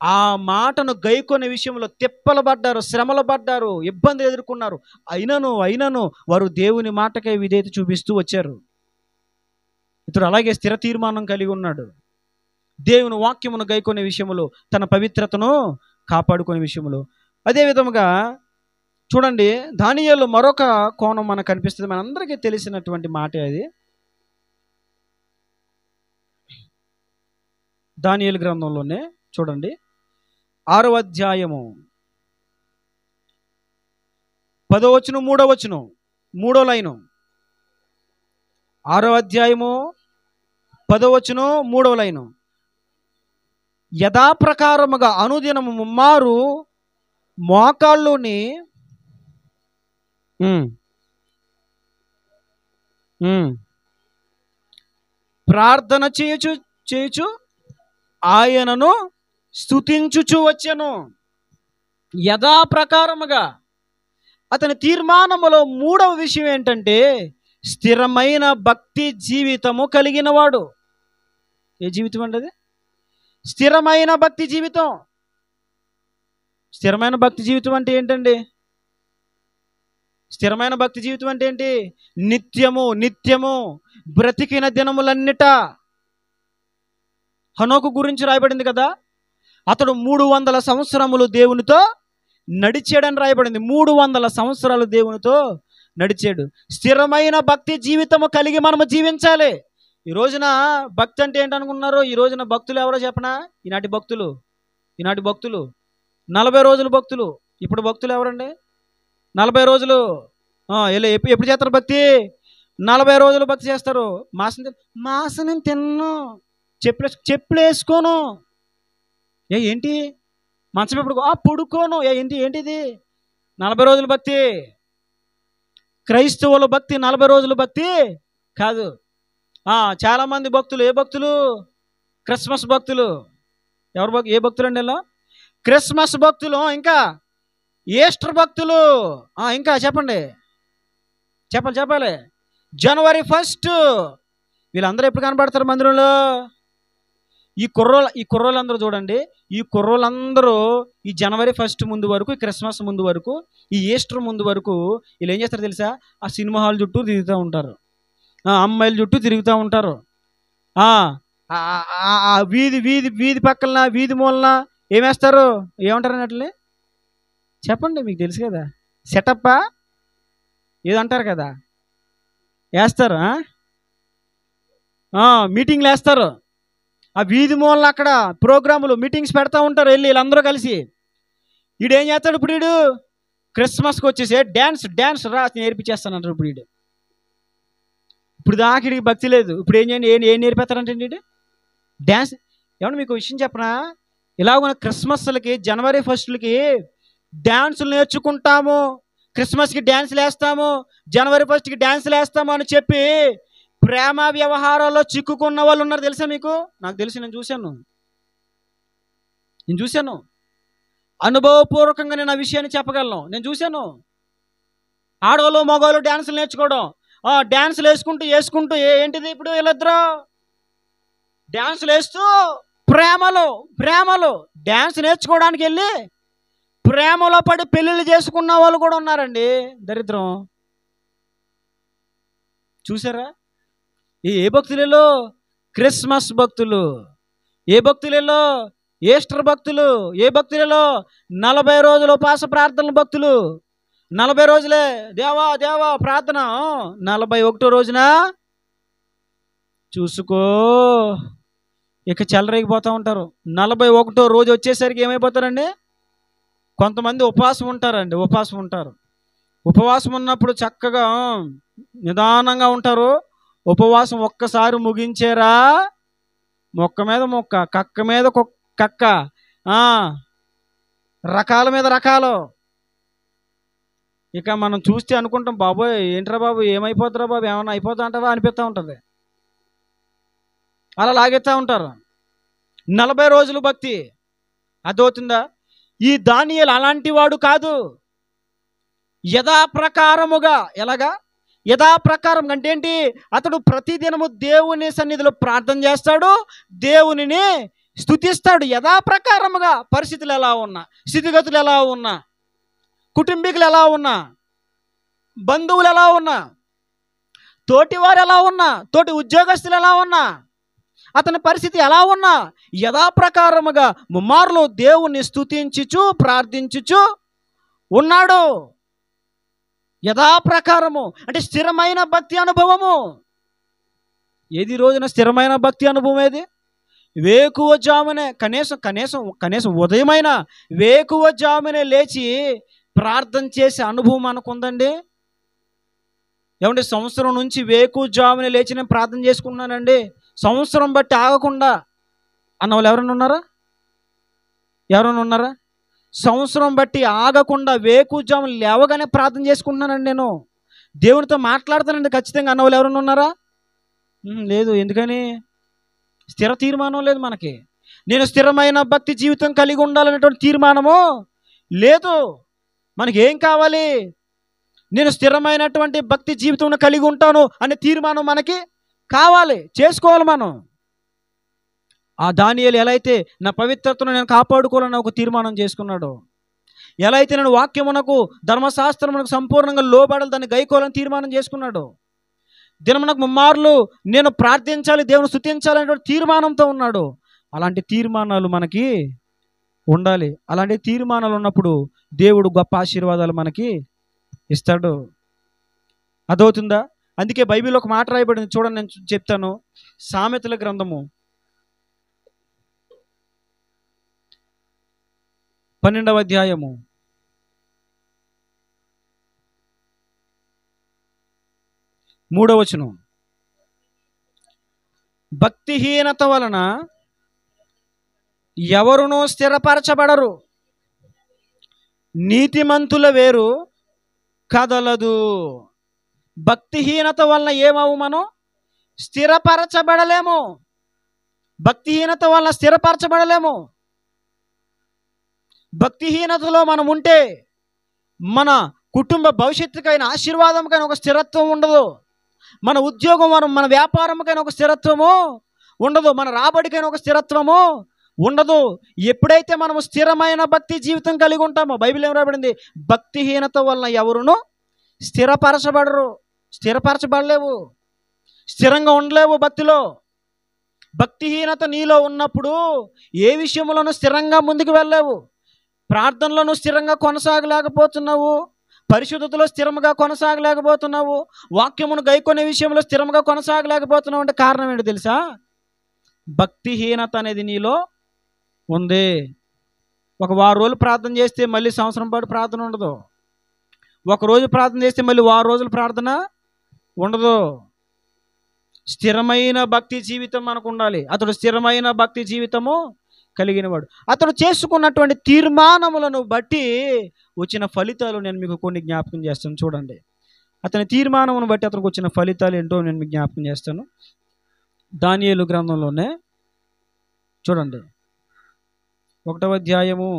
ఆ మాటను గైకొనే విషయంలో తిప్పలు పడ్డారు, శ్రమలు పడ్డారు, ఇబ్బందులు ఎదుర్కొన్నారు. అయినను వారు దేవుని మాటకే విధేయత చూపిస్తూ వచ్చారు. ఇతడు అలాగే స్థిర తీర్మానం కలిగి ఉన్నాడు. దేవుని వాక్యమును గైకొనే విషయంలో, తన పవిత్రతను కాపాడుకునే విషయంలో. అదే విధముగా చూడండి, దానియేలు మరొక కోణం మనకు కనిపిస్తుంది. మనందరికీ తెలిసినటువంటి మాటే అది. దానియేలు గ్రంథంలోనే చూడండి, 6వ అధ్యాయము 10వ వచనం, 3వ వచనం, 3వ లైను. 6వ అధ్యాయము 10వ వచనం, 3వ లైను. యథాప్రకారముగా అనుదినము ముమ్మారు మోకాళ్ళుని ప్రార్థన చేయుచు ఆయనను స్తుతించుచు వచ్చెను. యథాప్రకారముగా అతని తీర్మానములో 3వ విషయం ఏంటంటే స్థిరమైన భక్తి జీవితము కలిగిన వాడు. ఏ జీవితం అండి అది? స్థిరమైన భక్తి జీవితం. స్థిరమైన భక్తి జీవితం అంటే ఏంటండి? స్థిరమైన భక్తి జీవితం అంటే ఏంటి? నిత్యము బ్రతికిన దినములన్నిట. హనోకు గురించి రాయబడింది కదా, అతడు 300 సంవత్సరములు దేవునితో నడిచాడని రాయబడింది. 300 సంవత్సరాలు దేవునితో నడిచాడు. స్థిరమైన భక్తి జీవితము కలిగి మనము జీవించాలి. ఈ రోజున భక్తి అంటే ఏంటనుకున్నారు? ఈ రోజున భక్తులు ఎవరో చెప్పనా? ఈనాటి భక్తులు 40 రోజులు భక్తులు. ఇప్పుడు భక్తులు ఎవరండి? 40 రోజులు ఎప్పుడు చేస్తారు భక్తి? 40 రోజులు భక్తి చేస్తారు. మాసం నేను తిన్ను, చెప్పులు వేసుకోను. ఏంటి? మంచం ఎప్పుడు పడుకోను. ఏంటిది? 40 రోజులు భక్తి. క్రైస్తవుల భక్తి 40 రోజులు భక్తి కాదు. చాలామంది భక్తులు ఏ భక్తులు? క్రిస్మస్ భక్తులు. ఏ భక్తులు అండి ఇలా? క్రిస్మస్ భక్తులు, ఇంకా ఈస్టర్ భక్తులు, ఇంకా చెప్పాలి. జనవరి 1 వీళ్ళందరూ ఎప్పుడు కనబడతారు మందిరంలో? ఈ కుర్రోళ్ళందరూ చూడండి. ఈ కుర్రోళ్ళందరూ ఈ జనవరి 1 ముందు వరకు, ఈ క్రిస్మస్ ముందు వరకు, ఈ ఈస్టర్ ముందు వరకు వీళ్ళు ఏం చేస్తారు తెలుసా? ఆ సినిమా హాల్ చుట్టూ తిరుగుతూ ఉంటారు, అమ్మాయిల చుట్టూ తిరుగుతూ ఉంటారు. వీధి పక్కన, వీధి మూలన ఏమేస్తారు? ఏమంటారు అన్నట్లే? చెప్పండి, మీకు తెలుసు కదా. సెటప్పా ఏదంటారు కదా, వేస్తారు. మీటింగ్లు వేస్తారు. ఆ వీధి మూలన అక్కడ ప్రోగ్రాములు, మీటింగ్స్ పెడతా ఉంటారు వెళ్ళి వీళ్ళందరూ కలిసి. వీడేం చేస్తాడు ఇప్పుడు? వీడు క్రిస్మస్కి వచ్చేసి డ్యాన్స్ రా నేర్పించేస్తానంటారు. ఇప్పుడు దాకిడికి భక్తి లేదు. ఇప్పుడు ఏం నేర్పిస్తారంటే వీడు డ్యాన్స్. ఏమన్నా మీకు విషయం చెప్పనా? ఇలాగ క్రిస్మస్లకి, జనవరి 1కి డ్యాన్సులు నేర్చుకుంటాము, క్రిస్మస్కి డ్యాన్సులు వేస్తాము, జనవరి 1కి డ్యాన్సులు వేస్తాము అని చెప్పి ప్రేమ వ్యవహారాల్లో చిక్కుకున్న వాళ్ళు ఉన్నారు. తెలుసా మీకు? నాకు తెలిసి నేను చూశాను. అనుభవపూర్వకంగా నేను ఆ విషయాన్ని చెప్పగలను. నేను చూశాను. ఆడవాళ్ళు మగవాళ్ళు డ్యాన్సులు నేర్చుకోవడం, డ్యాన్సులు వేసుకుంటూ ఏంటిది ఇప్పుడు? వీళ్ళిద్దరూ డ్యాన్సులు వేస్తూ ప్రేమలో డ్యాన్స్ నేర్చుకోవడానికి వెళ్ళి ప్రేమలో పడి పెళ్ళిళ్ళు చేసుకున్న వాళ్ళు కూడా ఉన్నారండి. దరిద్రం చూసారా? ఏ భక్తులలో? క్రిస్మస్ భక్తులు. ఏ భక్తులలో? ఈస్టర్ భక్తులు. ఏ భక్తులలో? 40 రోజులు ఉపవాస ప్రార్థనల భక్తులు. 40 రోజులే దేవా ప్రార్థన. 41వ రోజున చూసుకో ఇక చెలరేగిపోతూ ఉంటారు. 41వ రోజు వచ్చేసరికి ఏమైపోతారండి? కొంతమంది ఉపవాసం ఉంటారు. ఉపవాసం ఉన్నప్పుడు చక్కగా నిదానంగా ఉంటారు. ఉపవాసం ఒక్కసారి ముగించారా, మొక్క మీద మొక్క, కక్క మీద కక్క, రకాల మీద రకాలు. ఇక మనం చూస్తే అనుకుంటాం, బాబోయ్ ఏంట్రా బాబు, ఏమైపోతారా బాబు, ఏమన్నా అయిపోతా అంటావా అనిపిస్తూ ఉంటుంది. అలా లాగెత్తా ఉంటారు. 40 రోజులు భక్తి అదవుతుందా? ఈ దానియేలు అలాంటి వాడు కాదు. యథాప్రకారముగా. ఎలాగా? యథాప్రకారం అంటే ఏంటి? అతడు ప్రతిదినము దేవుని సన్నిధిలో ప్రార్థన చేస్తాడు, దేవునిని స్తుతిస్తాడు. యథాప్రకారముగా పరిస్థితులు ఎలా ఉన్నా, స్థితిగతులు ఎలా ఉన్నా, కుటుంబీకులు ఎలా ఉన్నా, బంధువులు ఎలా ఉన్నా, తోటివారు ఎలా ఉన్నా, తోటి ఉద్యోగస్తులు ఎలా ఉన్నా, అతని పరిస్థితి ఎలా ఉన్నా యథాప్రకారముగా ముమ్మారులో దేవుణ్ణి స్తుతించుచు ప్రార్థించుచు ఉన్నాడు. యథాప్రకారము అంటే స్థిరమైన భక్తి అనుభవము. ఏది రోజున స్థిరమైన భక్తి అనుభవం ఏది? వేకువజామునే కనీసం ఉదయమైన వేకువజామునే లేచి ప్రార్థన చేసే అనుభవం మనకుందండి. ఏమంటే సంవత్సరం నుంచి వేకువజామునే లేచి నేను ప్రార్థన చేసుకున్నానండి, సంవత్సరం బట్టి ఆగకుండా అన్న వాళ్ళు ఎవరైనా ఉన్నారా? సంవత్సరం బట్టి ఆగకుండా వేకువజామున లేవగానే ప్రార్థన చేసుకుంటున్నానండి, నేను దేవునితో మాట్లాడతానండి ఖచ్చితంగా అన్న వాళ్ళు ఎవరైనా ఉన్నారా? లేదు. ఎందుకని? స్థిర తీర్మానం లేదు మనకి. నేను స్థిరమైన భక్తి జీవితం కలిగి ఉండాలనేటువంటి తీర్మానము లేదు. మనకి ఏం కావాలి? నేను స్థిరమైనటువంటి భక్తి జీవితం కలిగి ఉంటాను అనే తీర్మానం మనకి కావాలి, చేసుకోవాలి మనం. ఆ దానియేలు ఎలా అయితే నా పవిత్రతను నేను కాపాడుకోవాలని ఒక తీర్మానం చేసుకున్నాడు, ఎలా అయితే నేను వాక్యమునకు ధర్మశాస్త్రమునకు సంపూర్ణంగా లోబడాలి, దాన్ని గైకోవాలని తీర్మానం చేసుకున్నాడు, దినమునకు ముమ్మార్లు నేను ప్రార్థించాలి, దేవుని స్తుతించాలి అనేటువంటి తీర్మానంతో ఉన్నాడు. అలాంటి తీర్మానాలు మనకి ఉండాలి. అలాంటి తీర్మానాలు ఉన్నప్పుడు దేవుడు గొప్ప ఆశీర్వాదాలు మనకి ఇస్తాడు. అదవుతుందా? అందుకే బైబిల్లో ఒక మాట రాయబడింది చూడండి, నేను చెప్తాను. సామెతల గ్రంథము 12వ అధ్యాయము 3వ వచనం. భక్తిహీనత వలన ఎవరునూ స్థిరపరచబడరు, నీతిమంతుల వేరు కదలదు. భక్తిహీనత వలన ఏమవు? మనం స్థిరపరచబడలేము. భక్తిహీనత వలన స్థిరపరచబడలేము. భక్తిహీనతలో మనం ఉంటే మన కుటుంబ భవిష్యత్తుకైన ఆశీర్వాదంకైనా ఒక స్థిరత్వం ఉండదు. మన ఉద్యోగం, మన వ్యాపారంకైనా ఒక స్థిరత్వము ఉండదు. మన రాబడికైనా ఒక స్థిరత్వము ఉండదు. ఎప్పుడైతే మనము స్థిరమైన భక్తి జీవితం కలిగి ఉంటామో, బైబిల్ ఏం రాబడింది? భక్తిహీనత వలన ఎవరును స్థిరపరచబడలేవు, స్థిరంగా ఉండలేవు భక్తిలో. భక్తిహీనత నీలో ఉన్నప్పుడు ఏ విషయంలోనూ స్థిరంగా ముందుకు వెళ్ళలేవు. ప్రార్థనలోనూ స్థిరంగా కొనసాగలేకపోతున్నావు, పరిశుద్ధతలో స్థిరంగా కొనసాగలేకపోతున్నావు, వాక్యమును గైకొనే విషయంలో స్థిరంగా కొనసాగలేకపోతున్నావు. అంటే కారణం ఏంటో తెలుసా? భక్తిహీనత అనేది నీలో ఉంది. ఒక వారం రోజులు ప్రార్థన చేస్తే మళ్ళీ సంవత్సరం పాటు ప్రార్థన ఉండదు. ఒకరోజు ప్రార్థన చేస్తే మళ్ళీ వారం రోజులు ప్రార్థన ఉండదు. స్థిరమైన భక్తి జీవితం మనకు ఉండాలి. అతడు స్థిరమైన భక్తి జీవితము కలిగినవాడు. అతడు చేసుకున్నటువంటి తీర్మానములను బట్టి వచ్చిన ఫలితాలు నేను మీకు కొన్ని జ్ఞాపకం చేస్తాను. చూడండి, అతని తీర్మానమును బట్టి అతనికి వచ్చిన ఫలితాలు ఏంటో నేను మీకు జ్ఞాపకం చేస్తాను. దానియేలు గ్రంథంలోనే చూడండి, 1వ అధ్యాయము,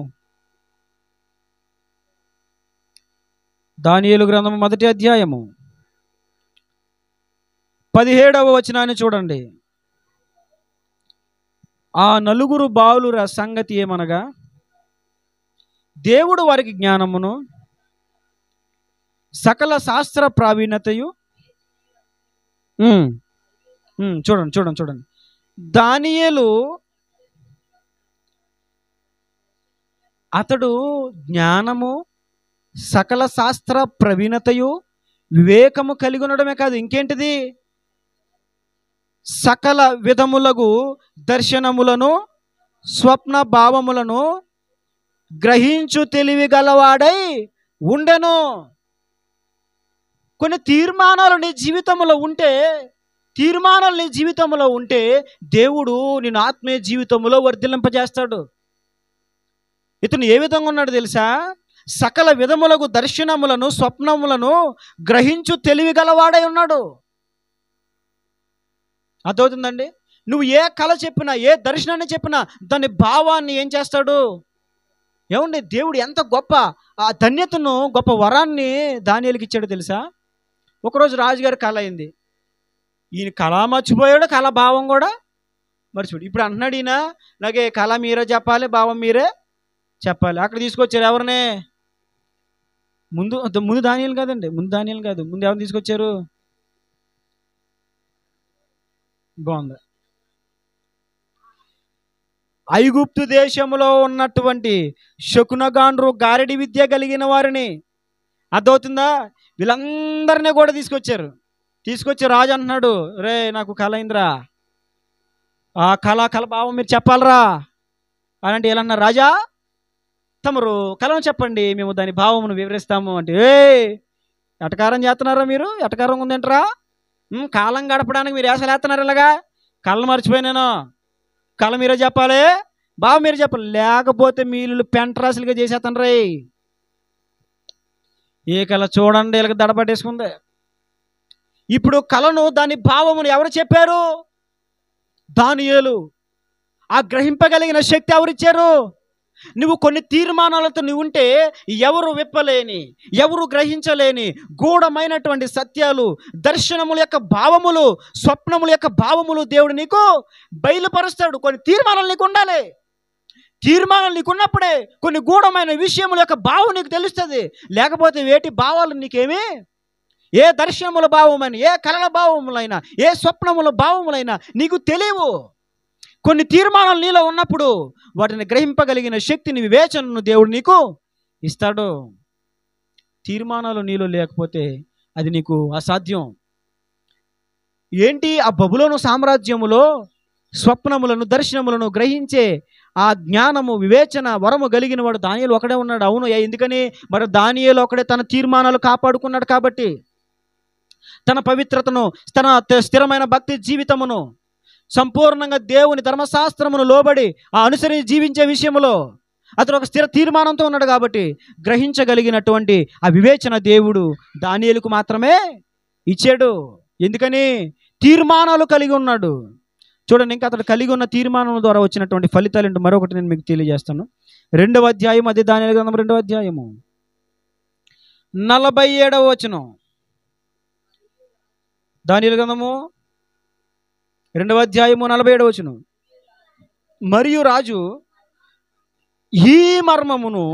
దానియేలు గ్రంథము 1వ అధ్యాయము 17వ వచనాన్ని చూడండి. ఆ నలుగురు బాలుర సంగతి ఏమనగా, దేవుడు వారికి జ్ఞానమును సకల శాస్త్ర ప్రావీణ్యతయు. చూడండి. దానియేలు అతడు జ్ఞానము, సకల శాస్త్ర ప్రవీణతయు, వివేకము కలిగి ఉండడమే కాదు, ఇంకేంటిది? సకల విధములగు దర్శనములను, స్వప్న భావములను గ్రహించు తెలివి గలవాడై ఉండెను. కొన్ని తీర్మానాలు నీ జీవితంలో ఉంటే దేవుడు నిన్ను ఆత్మీయ జీవితంలో వర్ధిల్లింపజేస్తాడు. ఇతను ఏ విధంగా ఉన్నాడు తెలుసా? సకల విధములకు దర్శనములను, స్వప్నములను గ్రహించు తెలివి గలవాడై ఉన్నాడు. అర్థమవుతుందండి? నువ్వు ఏ కళ చెప్పినా, ఏ దర్శనాన్ని చెప్పినా దాని భావాన్ని ఏం చేస్తాడు? ఏమండి, దేవుడు ఎంత గొప్ప ఆ ధన్యతను, గొప్ప వరాన్ని దానియేలుకి ఇచ్చాడు తెలుసా? ఒకరోజు రాజుగారి కళ అయింది. ఈయన కళ మర్చిపోయాడు, కళ భావం కూడా మర్చిపోయాడు. ఇప్పుడు అంటున్నాడు ఈయన, నాకే కళ మీరే చెప్పాలి, భావం మీరే చెప్పాలి. అక్కడ తీసుకొచ్చారు ఎవరినే? ముందు దానియేలు కాదండి, ముందు ఎవరిని తీసుకొచ్చారు? బాగుంది. ఐగుప్తు దేశంలో ఉన్నటువంటి శకునగాండ్రు, గారడి విద్య కలిగిన వారిని, అర్థమవుతుందా? వీళ్ళందరినీ కూడా తీసుకొచ్చి రాజు అంటున్నాడు, రే నాకు కళ అయిందిరా, ఆ కళ భావం మీరు చెప్పాలరా అని అంటే ఎలా అన్నారు? రాజా తమరు కళను చెప్పండి, మేము దాని భావమును వివరిస్తాము అంటే, ఎటకారం చేస్తున్నారా మీరు? ఎటకారం ఉందేంటరా? కాలం గడపడానికి మీరు ఏసలు వేస్తున్నారు ఇలాగా? కళ్ళను మర్చిపోయినాను, కళ మీరే చెప్పాలి, భావం మీరే చెప్పాలి, లేకపోతే మీరు పెంటరాసులుగా చేసేస్తాను రే. ఏ కళ చూడండి వీళ్ళకి దడపట్టేసుకుంది. ఇప్పుడు కళను, దాని భావమును ఎవరు చెప్పారు? దానియేలు. ఆ గ్రహింపగలిగిన శక్తి ఎవరిచ్చారు? నువ్వు కొన్ని తీర్మానాలతో నువ్వు ఉంటే ఎవరు విప్పలేని, ఎవరు గ్రహించలేని గూఢమైనటువంటి సత్యాలు, దర్శనముల యొక్క భావములు, స్వప్నముల యొక్క భావములు దేవుడు నీకు బయలుపరుస్తాడు. కొన్ని తీర్మానాలు నీకు ఉండాలి. తీర్మానాలు నీకు ఉన్నప్పుడే కొన్ని గూఢమైన విషయముల యొక్క భావం నీకు తెలుస్తుంది. లేకపోతే వేటి భావాలు నీకేమీ, ఏ దర్శనముల భావమైనా, ఏ కళల భావములైనా, ఏ స్వప్నముల భావములైనా నీకు తెలియవు. కొన్ని తీర్మానాలు నీలో ఉన్నప్పుడు వాటిని గ్రహింపగలిగిన శక్తిని, వివేచనను దేవుడు నీకు ఇస్తాడు. తీర్మానాలు నీలో లేకపోతే అది నీకు అసాధ్యం. ఏంటి ఆ బబులోను సామ్రాజ్యములో స్వప్నములను దర్శనములను గ్రహించే ఆ జ్ఞానము వివేచన వరము కలిగిన వాడు దానియేలు ఒకడే ఉన్నాడు. అవును, ఎందుకని? మరి దానియేలు ఒకడే తన తీర్మానాలు కాపాడుకున్నాడు కాబట్టి, తన పవిత్రతను, తన స్థిరమైన భక్తి జీవితమును, సంపూర్ణంగా దేవుని ధర్మశాస్త్రమును లోబడి ఆ అనుసరించి జీవించే విషయంలో అతను ఒక స్థిర తీర్మానంతో ఉన్నాడు కాబట్టి గ్రహించగలిగినటువంటి ఆ వివేచన దేవుడు దానియేలుకు మాత్రమే ఇచ్చాడు. ఎందుకని? తీర్మానాలు కలిగి ఉన్నాడు. చూడండి, ఇంకా అతడు కలిగి ఉన్న తీర్మానం ద్వారా వచ్చినటువంటి ఫలితాలు ఏంటో మరొకటి నేను మీకు తెలియజేస్తాను. 2వ అధ్యాయం, అదే దానియేలు గ్రంథం 2వ అధ్యాయము 47వ వచనం. దానియేలు గ్రంథము 2వ అధ్యాయము 47వ వచనం. మరియు రాజు ఈ మర్మమును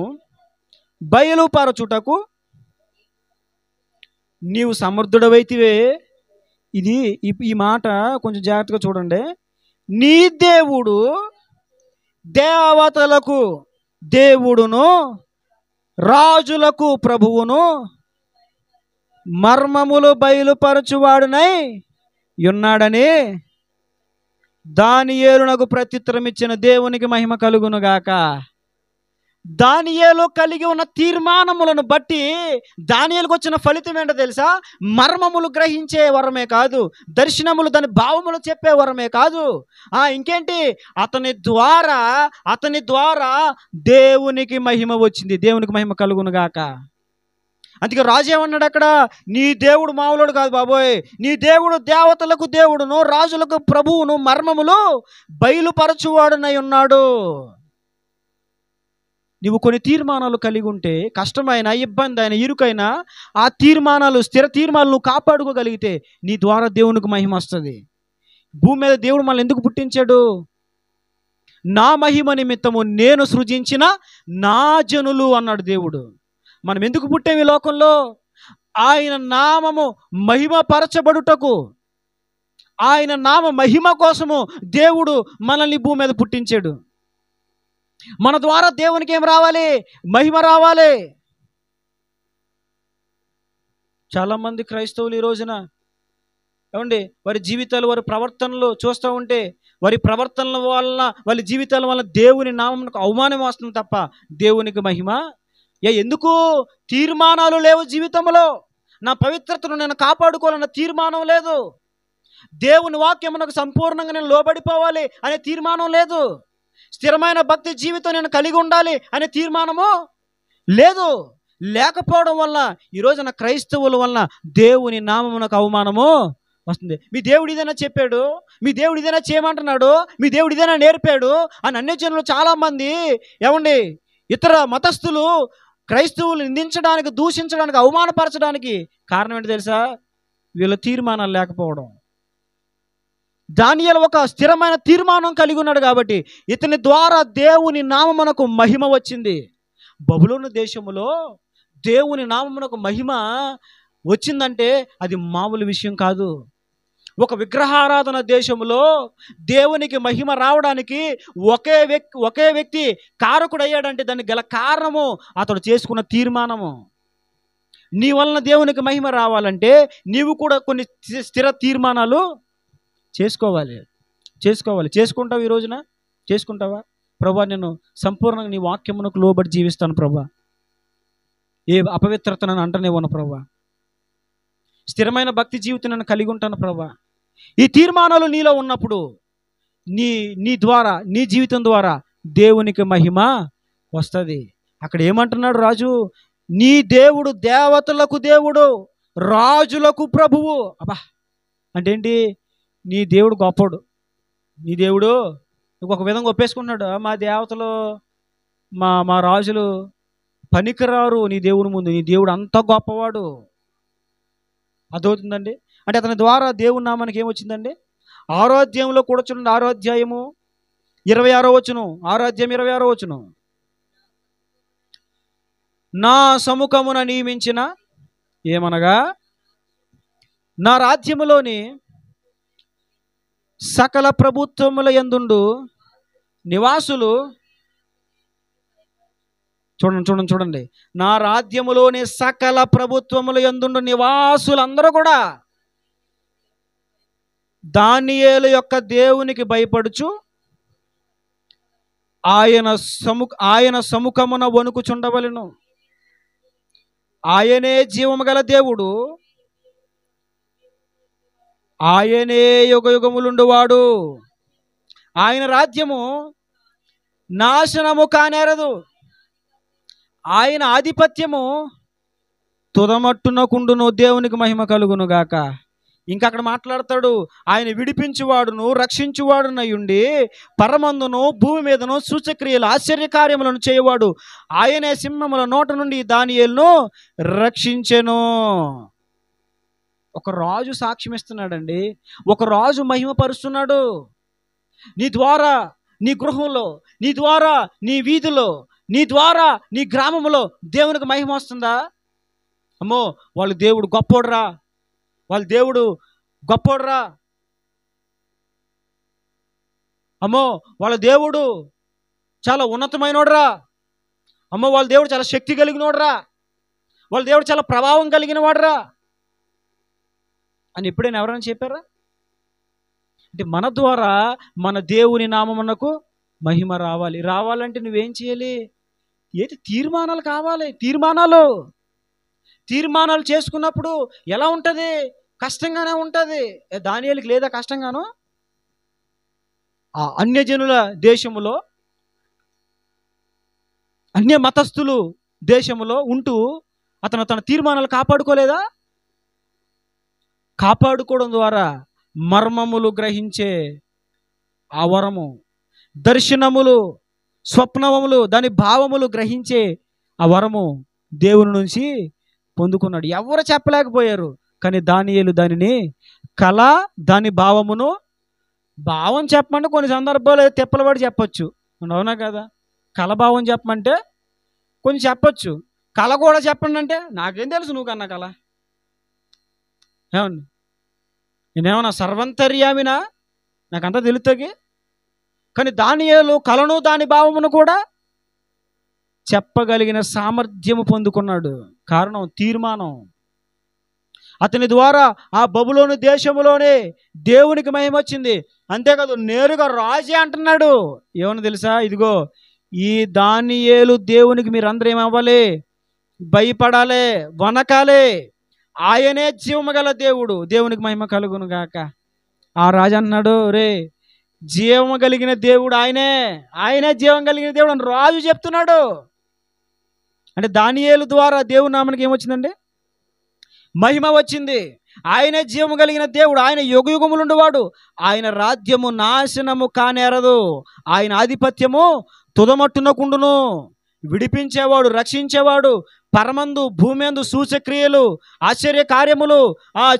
బయలుపరచుటకు నీవు సమర్థుడవైతివే. ఇది ఈ మాట కొంచెం జాగ్రత్తగా చూడండి. నీ దేవుడు దేవతలకు దేవుడును రాజులకు ప్రభువును మర్మములు బయలుపరచువాడునై ఉన్నాడని దానియేలునకు ప్రత్యుత్తరం ఇచ్చిన దేవునికి మహిమ కలుగునుగాక. దానియేలు కలిగి ఉన్న తీర్మానములను బట్టి దానియేలుకు వచ్చిన ఫలితం ఏంటో తెలుసా? మర్మములు గ్రహించే వరమే కాదు, దర్శనములు దాని భావములు చెప్పే వరమే కాదు, ఇంకేంటి, అతని ద్వారా దేవునికి మహిమ వచ్చింది. దేవునికి మహిమ కలుగునుగాక. అందుకే రాజు ఏమన్నాడు అక్కడ? నీ దేవుడు మామూలుడు కాదు బాబోయ్, నీ దేవుడు దేవతలకు దేవుడును రాజులకు ప్రభువును మర్మములు బయలుపరచువాడునై ఉన్నాడు. నువ్వు కొన్ని తీర్మానాలు కలిగి ఉంటే, కష్టమైన, ఇబ్బంది అయిన, ఇరుకైనా ఆ తీర్మానాలు, స్థిర తీర్మానాలు నువ్వు కాపాడుకోగలిగితే నీ ద్వారా దేవునికి మహిమ వస్తుంది. భూమి మీద దేవుడు మనల్ని ఎందుకు పుట్టించాడు? నా మహిమ నిమిత్తము నేను సృజించిన నా జనులు అన్నాడు దేవుడు. మనం ఎందుకు పుట్టాము ఈ లోకంలో? ఆయన నామము మహిమపరచబడుటకు, ఆయన నామ మహిమ కోసము దేవుడు మనల్ని భూమి మీద పుట్టించాడు. మన ద్వారా దేవునికి ఏం రావాలి? మహిమ రావాలి. చాలామంది క్రైస్తవులు ఈ రోజున ఏమండి, వారి జీవితాలు, వారి ప్రవర్తనలు చూస్తూ ఉంటే, వారి ప్రవర్తనల వలన, వాళ్ళ జీవితాల వలన దేవుని నామమునకు అవమానం వస్తుంది తప్ప దేవునికి మహిమ ఎందుకు? తీర్మానాలు లేవు జీవితంలో. నా పవిత్రతను నేను కాపాడుకోవాలన్న తీర్మానం లేదు. దేవుని వాక్యమునకు సంపూర్ణంగా నేను లోబడిపోవాలి అనే తీర్మానం లేదు. స్థిరమైన భక్తి జీవితం నేను కలిగి ఉండాలి అనే తీర్మానము లేదు. లేకపోవడం వల్ల ఈరోజు నా క్రైస్తవుల వలన దేవుని నామమునకు అవమానము వస్తుంది. మీ దేవుడు ఇదైనా చెప్పాడు, మీ దేవుడు ఇదైనా చేయమంటున్నాడు, మీ దేవుడు ఇదైనా నేర్పాడు అని అన్ని జనులు చాలామంది ఏమండి, ఇతర మతస్థులు క్రైస్తవులు నిందించడానికి, దూషించడానికి, అవమానపరచడానికి కారణం ఏంటి తెలుసా? వీళ్ళ తీర్మానాలు లేకపోవడం. దానియేలు ఒక స్థిరమైన తీర్మానం కలిగి ఉన్నాడు కాబట్టి ఇతని ద్వారా దేవుని నామమునకు మహిమ వచ్చింది. బబులోను దేశములో దేవుని నామమునకు మహిమ వచ్చిందంటే అది మామూలు విషయం కాదు. ఒక విగ్రహారాధన దేశంలో దేవునికి మహిమ రావడానికి ఒకే వ్యక్తి కారకుడు అయ్యాడంటే దానికి గల కారణము అతడు చేసుకున్న తీర్మానము. నీ వలన దేవునికి మహిమ రావాలంటే నీవు కూడా కొన్ని స్థిర తీర్మానాలు చేసుకోవాలి. చేసుకుంటావు? ఈ రోజున చేసుకుంటావా? ప్రభా, నేను సంపూర్ణంగా నీ వాక్యమునకు లోబడి జీవిస్తాను ప్రభా, ఏ అపవిత్రతను అంటనేవను ప్రభా, స్థిరమైన భక్తి జీవితం నేను కలిగి ఉంటాను ప్రభా. ఈ తీర్మానాలు నీలో ఉన్నప్పుడు నీ ద్వారా, నీ జీవితం ద్వారా దేవునికి మహిమ వస్తుంది. అక్కడ ఏమంటున్నాడు రాజు? నీ దేవుడు దేవతలకు దేవుడు, రాజులకు ప్రభువు. అబ్బా, అంటే ఏంటి? నీ దేవుడు గొప్పడు. నీ దేవుడు ఒక విధంగా ఒప్పేసుకుంటున్నాడు. మా దేవతలు, మా రాజులు పనికిరారు నీ దేవుని ముందు, నీ దేవుడు అంత గొప్పవాడు. అదవుతుందండి. అంటే అతని ద్వారా దేవుని నామానికి ఏమొచ్చిందండి? 6వ అధ్యాయంలో కూడా చూడండి, 6వ అధ్యాయము 26వ వచనం, 6వ అధ్యాయం 26వ వచనం. నా సముఖమున నియమించిన ఏమనగా నా రాజ్యములోని సకల ప్రభుత్వముల యందుండు నివాసులు చూడండి చూడండి చూడండి. నా రాజ్యములోని సకల ప్రభుత్వముల యందుండు నివాసులందరూ కూడా దానియేలు యొక్క దేవునికి భయపడుచు ఆయన సముఖమున వణుకుచుండవలెను. ఆయనే జీవము గల దేవుడు, ఆయనే యుగయుగములుండువాడు. ఆయన రాజ్యము నాశనము కానేరదు, ఆయన ఆధిపత్యము తుదమట్టునకుండును. దేవునికి మహిమ కలుగును గాక. ఇంకా అక్కడ మాట్లాడతాడు, ఆయన విడిపించువాడును రక్షించువాడునయుండి పరమందును భూమి మీదను సూచక్రియలు ఆశ్చర్యకార్యములను చేయవాడు. ఆయనే సింహముల నోట నుండి దానియేలును రక్షించెను. ఒక రాజు సాక్ష్యం ఇస్తున్నాడండి. ఒక రాజు మహిమపరుస్తున్నాడు. నీ ద్వారా నీ గృహంలో, నీ ద్వారా నీ వీధిలో, నీ ద్వారా నీ గ్రామంలో దేవునికి మహిమ వస్తుందా? అమ్మో వాళ్ళు దేవుడు గొప్పోడ్రా, వాళ్ళ దేవుడు గొప్పోడ్రా, అమ్మో వాళ్ళ దేవుడు చాలా ఉన్నతమైనోడ్రా, అమ్మో వాళ్ళ దేవుడు చాలా శక్తి కలిగినోడ్రా, వాళ్ళ దేవుడు చాలా ప్రభావం కలిగిన వాడ్రా అని ఎప్పుడైనా ఎవరైనా చెప్పారా? అంటే మన ద్వారా మన దేవుని నామమునకు మహిమ రావాలంటే నువ్వేం చేయాలి? ఏంటి? తీర్మానాలు కావాలి. తీర్మానాలు చేసుకున్నప్పుడు ఎలా ఉంటుంది? కష్టంగానే ఉంటుంది. దానియేలుకి లేదా కష్టంగాను? ఆ అన్యజనుల దేశములో, అన్య మతస్థులు దేశములో ఉంటూ అతను తన తీర్మానాలు కాపాడుకోలేదా? కాపాడుకోవడం ద్వారా మర్మములు గ్రహించే ఆ వరము, దర్శనములు, స్వప్నములు, దాని భావములు గ్రహించే ఆ వరము దేవుని నుంచి పొందుకున్నాడు. ఎవరు చెప్పలేకపోయారు, కానీ దానియేలు దానిని కళ, దాని భావం చెప్పమంటే కొన్ని సందర్భాలు తిప్పలబడి చెప్పచ్చు. అవునా కదా? కళ భావం చెప్పమంటే కొంచెం చెప్పచ్చు. కళ కూడా చెప్పండి అంటే నాకేం తెలుసు నువ్వు కన్నా కళ. ఏమండి, నేనేమన్నా సర్వంతర్యామినా? నాకంతా తెలుస్తుంది. కానీ దానియేలు కళను దాని భావమును కూడా చెప్పగలిగిన సామర్థ్యము పొందుకున్నాడు. కారణం తీర్మానం. అతని ద్వారా ఆ బబులోను దేశములోనే దేవునికి మహిమ వచ్చింది. అంతేకాదు నేరుగా రాజే అంటున్నాడు. ఏమని తెలుసా? ఇదిగో ఈ దానియేలు దేవునికి మీరందరూ ఏమవ్వాలి? భయపడాలి, వనకాలి. ఆయనే జీవము గల దేవుడు, దేవునికి మహిమ కలుగును గాక. ఆ రాజు అన్నాడు, రే జీవము కలిగిన దేవుడు ఆయనే జీవం కలిగిన దేవుడు అని రాజు చెప్తున్నాడు. అంటే దానియేలు ద్వారా దేవుని నామానికి ఏమొచ్చిందండి? మహిమ వచ్చింది. ఆయనే జీవము కలిగిన దేవుడు, ఆయన యుగయుగములుండువాడు, ఆయన రాజ్యము నాశనము కానేరదు, ఆయన ఆధిపత్యము తుదమట్టునకుండును. విడిపించేవాడు, రక్షించేవాడు, పరమందు భూమెందు సూచక్రియలు ఆశ్చర్య కార్యములు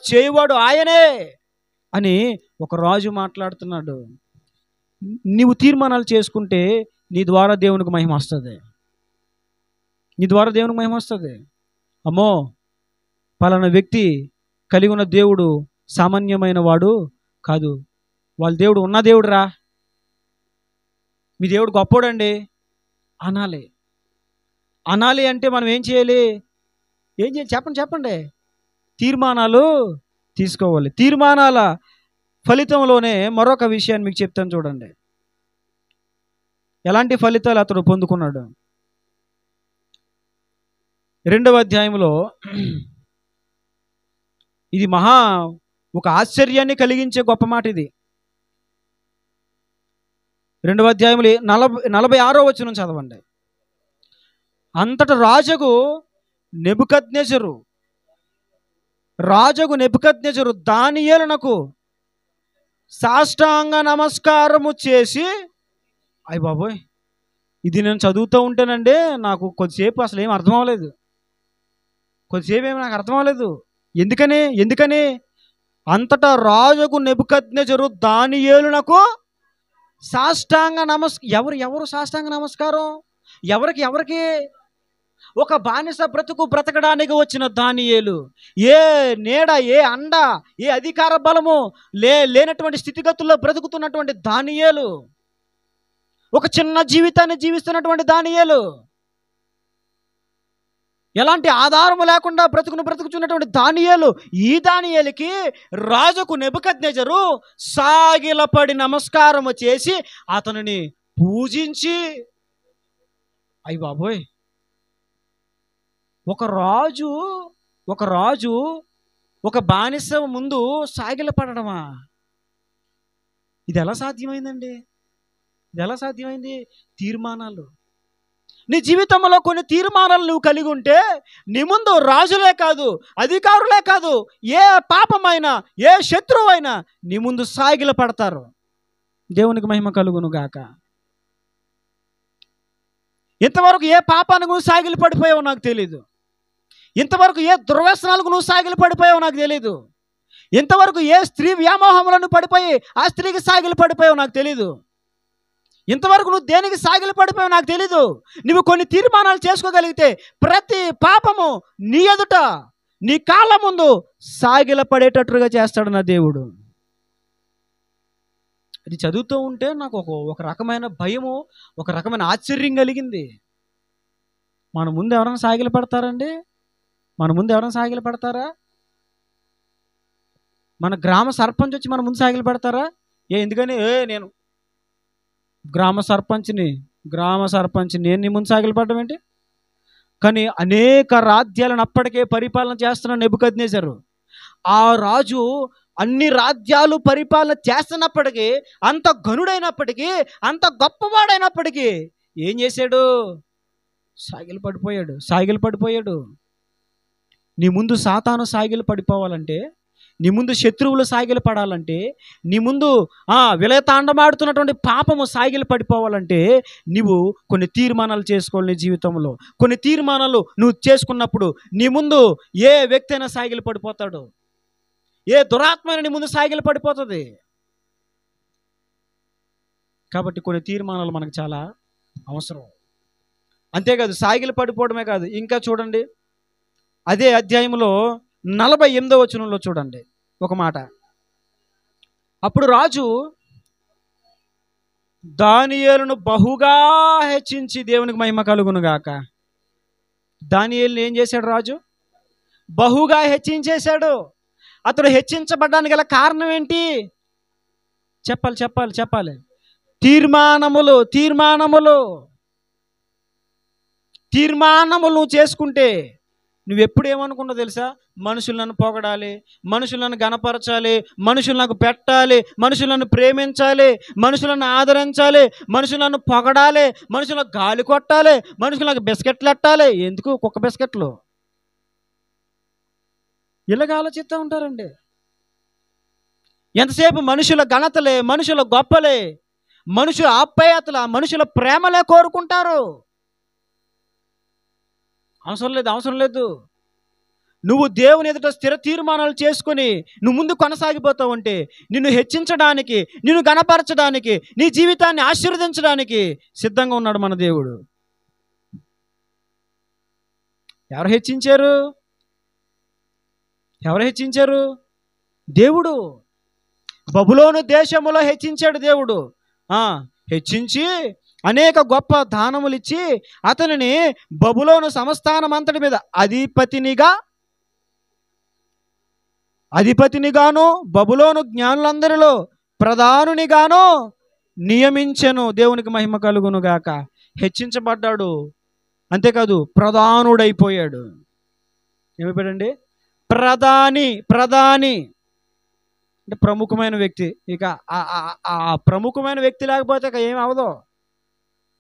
చేయువాడు ఆయనే అని ఒక రాజు మాట్లాడుతున్నాడు. నీవు తీర్మానాలు చేసుకుంటే నీ ద్వారా దేవునికి మహిమ వస్తుంది. అమ్మో పలానా వ్యక్తి కలిగి ఉన్న దేవుడు సామాన్యమైన వాడు కాదు, వాళ్ళ దేవుడు ఉన్న దేవుడు రా, మీ దేవుడు గొప్పోడండి అనాలి అంటే మనం ఏం చేయాలి? చెప్పండి. తీర్మానాలు తీసుకోవాలి. తీర్మానాల ఫలితంలోనే మరొక విషయాన్ని మీకు చెప్తాను చూడండి. ఎలాంటి ఫలితాలు అతడు పొందుకున్నాడు? 2వ అధ్యాయంలో ఇది ఒక ఆశ్చర్యాన్ని కలిగించే గొప్ప మాట. ఇది 2వ అధ్యాయంలో 46వ వచనం చదవండి. అంతట రాజగు నెబుకద్నెజరు దానియేలునకు సాష్టాంగ నమస్కారము చేసి, అయ్య బాబోయ్, ఇది నేను చదువుతూ ఉంటేనండి నాకు కొద్దిసేపు అసలు ఏం అర్థం అవ్వలేదు. నాకు అర్థం అవ్వలేదు. ఎందుకని అంతటా రాజుకు నెబుకద్నెజరు దానియేలునకు సాష్టాంగ ఎవరు సాష్టాంగ నమస్కారం? ఎవరికి? ఒక బానిస బ్రతకడానికి వచ్చిన దానియేలు, ఏ నీడ, ఏ అండ, ఏ అధికార బలము లేనటువంటి స్థితిగతుల్లో బ్రతుకుతున్నటువంటి దానియేలు, ఒక చిన్న జీవితాన్ని జీవిస్తున్నటువంటి దానియేలు ఎలాంటి ఆధారము లేకుండా బ్రతుకుచున్నటువంటి దానియేలు, ఈ దానియేలుకి రాజుకు నెబుకద్నెజరు సాగిలపడి నమస్కారము చేసి అతనిని పూజించి, అయ్య బాబోయ్, ఒక రాజు ఒక బానిస ముందు సాగిలపడమా? ఇది ఎలా సాధ్యమైందండి? ఇది ఎలా సాధ్యమైంది? తీర్మానాలు. నీ జీవితంలో కొన్ని తీర్మానాలు నువ్వు కలిగి ఉంటే నీ ముందు రాజులే కాదు, అధికారులే కాదు, ఏ పాపమైనా ఏ శత్రువైనా నీ ముందు సాగిల పడతారు. దేవునికి మహిమ కలుగును గాక. ఇంతవరకు ఏ పాపానికి నువ్వు సాగిలి పడిపోయావో నాకు తెలీదు. ఇంతవరకు ఏ దుర్వ్యసనాలకు నువ్వు సాగిలి పడిపోయావో నాకు తెలీదు. ఇంతవరకు ఏ స్త్రీ వ్యామోహములను పడిపోయి ఆ స్త్రీకి సాగిలి పడిపోయావో నాకు తెలీదు. ఇంతవరకు నువ్వు దేనికి సాగిలి పడిపోయావు నాకు తెలీదు. నువ్వు కొన్ని తీర్మానాలు చేసుకోగలిగితే ప్రతి పాపము నీ ఎదుట నీ కాళ్ళ ముందు సాగిల పడేటట్లుగా చేస్తాడు నా దేవుడు. అది చదువుతూ ఉంటే నాకు ఒక రకమైన భయము, ఒక రకమైన ఆశ్చర్యం కలిగింది. మన ముందు ఎవరైనా సాగిల పడతారండి? మన ముందు ఎవరైనా సాగిల పడతారా? మన గ్రామ సర్పంచ్ వచ్చి మన ముందు సాగిల పడతారా? ఎందుకని నేను గ్రామ సర్పంచ్ని నేను నీ ముందు సాగిల పడడం ఏంటి? కానీ అనేక రాజ్యాలను అప్పటికే పరిపాలన చేస్తున్న నెబుకద్నెజరు, ఆ రాజు అన్ని రాజ్యాలు పరిపాలన చేస్తున్నప్పటికీ, అంత ఘనుడైనప్పటికీ, అంత గొప్పవాడైనప్పటికీ ఏం చేశాడు? సాగిలు పడిపోయాడు. నీ ముందు సాతాను సాగిలు పడిపోవాలంటే, నీ ముందు శత్రువులు సాగిలు పడాలంటే, నీ ముందు విలయతాండమాడుతున్నటువంటి పాపము సాగిలు పడిపోవాలంటే నువ్వు కొన్ని తీర్మానాలు చేసుకోవాలి. నీ జీవితంలో కొన్ని తీర్మానాలు నువ్వు చేసుకున్నప్పుడు నీ ముందు ఏ వ్యక్తి అయినా సాగిలు పడిపోతాడు. ఏ దురాత్మైన నీ ముందు సాగిలు పడిపోతుంది. కాబట్టి కొన్ని తీర్మానాలు మనకు చాలా అవసరం. అంతేకాదు, సాగిలు పడిపోవడమే కాదు, ఇంకా చూడండి, అదే అధ్యాయంలో 48వ వచనంలో చూడండి ఒక మాట. అప్పుడు రాజు దానియేలును బహుగా హెచ్చించి, దేవునికి మహిమ కలుగును గాక, దానియేలును ఏం చేశాడు? రాజు బహుగా హెచ్చించేశాడు. అతడు హెచ్చించబడ్డానికి గల కారణం ఏంటి? చెప్పాలి. తీర్మానములు నువ్వు చేసుకుంటే నువ్వెప్పుడు ఏమనుకున్నావు తెలుసా? మనుషులు నన్ను పొగడాలి, మనుషులు నన్ను గణపరచాలి, మనుషులు నాకు పెట్టాలి, మనుషులు నన్ను ప్రేమించాలి, మనుషులను ఆదరించాలి, మనుషులు నన్ను పొగడాలి, మనుషులకు గాలి కొట్టాలి, మనుషులు నాకు బిస్కెట్లు ఎట్టాలి. ఎందుకు? కుక్క బిస్కెట్లు. ఇలాగ ఆలోచిస్తూ ఉంటారండి. ఎంతసేపు మనుషుల ఘనతలే, మనుషుల గొప్పలే, మనుషుల ఆప్యాయతల, మనుషుల ప్రేమలే కోరుకుంటారు. అవసరం లేదు. నువ్వు దేవుని ఎదుట స్థిర తీర్మానాలు చేసుకొని నువ్వు ముందు కొనసాగిపోతావు అంటే నిన్ను హెచ్చించడానికి, నిన్ను గణపరచడానికి, నీ జీవితాన్ని ఆశీర్వదించడానికి సిద్ధంగా ఉన్నాడు మన దేవుడు. ఎవరు హెచ్చించారు? దేవుడు. బబులోను దేశములో హెచ్చించాడు దేవుడు. హెచ్చించి అనేక గొప్ప దానములు ఇచ్చి అతనిని బబులోను సంస్థానం అంతటి మీద అధిపతినిగాను బబులోను జ్ఞానులందరిలో ప్రధానునిగాను నియమించెను. దేవునికి మహిమ కలుగును గాక. హెచ్చించబడ్డాడు, అంతేకాదు ప్రధానుడైపోయాడు. ఏమైపోయాడండి? ప్రధాని అంటే ప్రముఖమైన వ్యక్తి. ఇక ఆ ప్రముఖమైన వ్యక్తి లేకపోతే ఇక ఏం అవదో.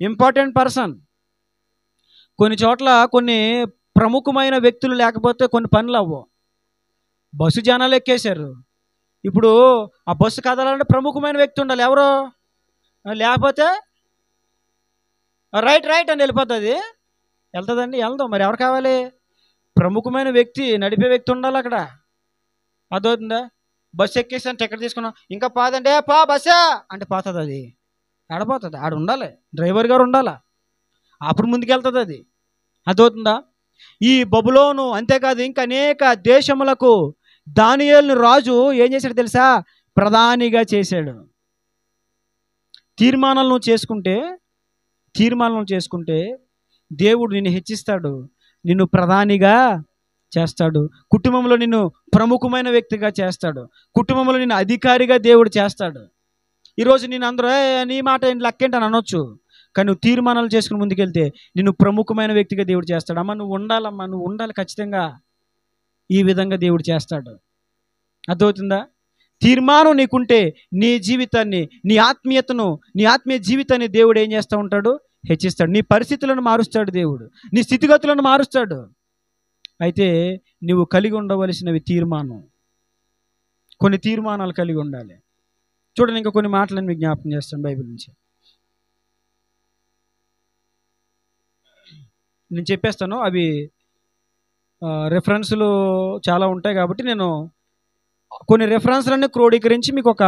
Important person. కొన్ని చోట్ల కొన్ని ప్రముఖమైన వ్యక్తులు లేకపోతే కొన్ని పనులు అవ్వవు. బస్సు జనాలు ఎక్కేశారు. ఇప్పుడు ఆ బస్సు కదలాలంటే ప్రముఖమైన వ్యక్తి ఉండాలి. ఎవరో లేకపోతే రైట్ అని వెళ్ళిపోతుంది. వెళ్తుందండి? వెళ్దాం. మరి ఎవరు కావాలి? ప్రముఖమైన వ్యక్తి, నడిపే వ్యక్తి ఉండాలి అక్కడ. అదవుతుందా? బస్సు ఎక్కేసాను, టికెట్ తీసుకున్నాం, ఇంకా పోదండి, బస్సా అంటే పోతుంది. అది ఆడపోతుంది. ఆడ ఉండాలి, డ్రైవర్ గారు ఉండాలి, అప్పుడు ముందుకెళ్తుంది అది. అదవుతుందా? ఈ బబులోను అంతేకాదు ఇంకా అనేక దేశములకు దానియేలును రాజు ఏం చేశాడు తెలుసా? ప్రధానిగా చేశాడు. తీర్మానాలు చేసుకుంటే దేవుడు నిన్ను హెచ్చిస్తాడు. నిన్ను ప్రధానిగా చేస్తాడు. కుటుంబంలో నిన్ను ప్రముఖమైన వ్యక్తిగా చేస్తాడు. కుటుంబంలో నిన్ను అధికారిగా దేవుడు చేస్తాడు. ఈరోజు నేను అందరూ నీ మాట ఏంటి లెక్కేంటి అని అనొచ్చు. కానీ నువ్వు తీర్మానాలు చేసుకుని ముందుకెళ్తే నిన్ను ప్రముఖమైన వ్యక్తిగా దేవుడు చేస్తాడు. అమ్మ నువ్వు ఉండాలమ్మా, నువ్వు ఉండాలి ఖచ్చితంగా. ఈ విధంగా దేవుడు చేస్తాడు. అర్థమవుతుందా? తీర్మానం నీకుంటే నీ జీవితాన్ని, నీ ఆత్మీయతను, నీ ఆత్మీయ జీవితాన్ని దేవుడు ఏం చేస్తూ ఉంటాడు? హెచ్చిస్తాడు. నీ పరిస్థితులను మారుస్తాడు దేవుడు, నీ స్థితిగతులను మారుస్తాడు. అయితే నువ్వు కలిగి ఉండవలసినవి తీర్మానం. కొన్ని తీర్మానాలు కలిగి ఉండాలి. చూడండి, ఇంకా కొన్ని మాటలను మీకు జ్ఞాపకం చేస్తాను బైబిల్ నుంచి. నేను చెప్పేస్తాను, అవి రెఫరెన్సులు చాలా ఉంటాయి కాబట్టి నేను కొన్ని రెఫరెన్స్లన్నీ క్రోడీకరించి మీకు ఒక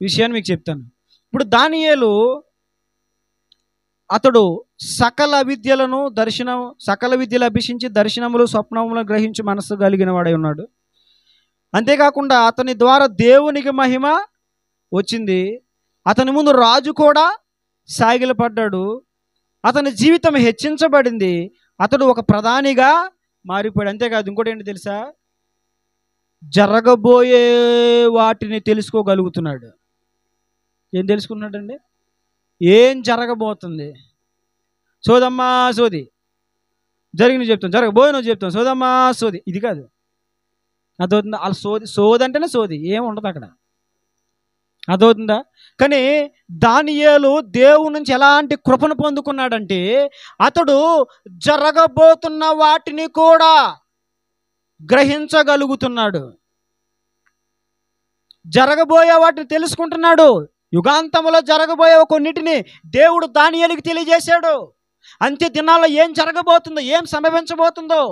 విషయాన్ని మీకు చెప్తాను. ఇప్పుడు దానియేలు అతడు సకల విద్యలు అభ్యసించి దర్శనములు స్వప్నములను గ్రహించి మనస్సు కలిగిన వాడై ఉన్నాడు. అంతేకాకుండా అతని ద్వారా దేవునికి మహిమ వచ్చింది. అతని ముందు రాజు కూడా సాగిలపడ్డాడు. అతని జీవితం హెచ్చించబడింది. అతడు ఒక ప్రధానిగా మారిపోయాడు. అంతేకాదు, ఇంకోటి ఏంటి తెలుసా? జరగబోయే వాటిని తెలుసుకోగలుగుతున్నాడు. ఏం తెలుసుకున్నాడండి? ఏం జరగబోతుంది? సోదమ్మా సోది, జరిగిన చెప్తాను, జరగబోయే చెప్తాను, సోదమ్మా సోది. ఇది కాదు, అదవుతుందా? వాళ్ళు సోది అంటేనే సోది, ఏం ఉండదు అక్కడ. అదవుతుందా? కానీ దానియేలు దేవుని నుంచి ఎలాంటి కృపను పొందుకున్నాడంటే అతడు జరగబోతున్న వాటిని కూడా గ్రహించగలుగుతున్నాడు. జరగబోయే వాటిని తెలుసుకుంటున్నాడు. యుగాంతంలో జరగబోయే కొన్నిటిని దేవుడు దానియేలుకి తెలియజేశాడు. అంత్య దినాల్లో ఏం జరగబోతుందో, ఏం సంభవించబోతుందో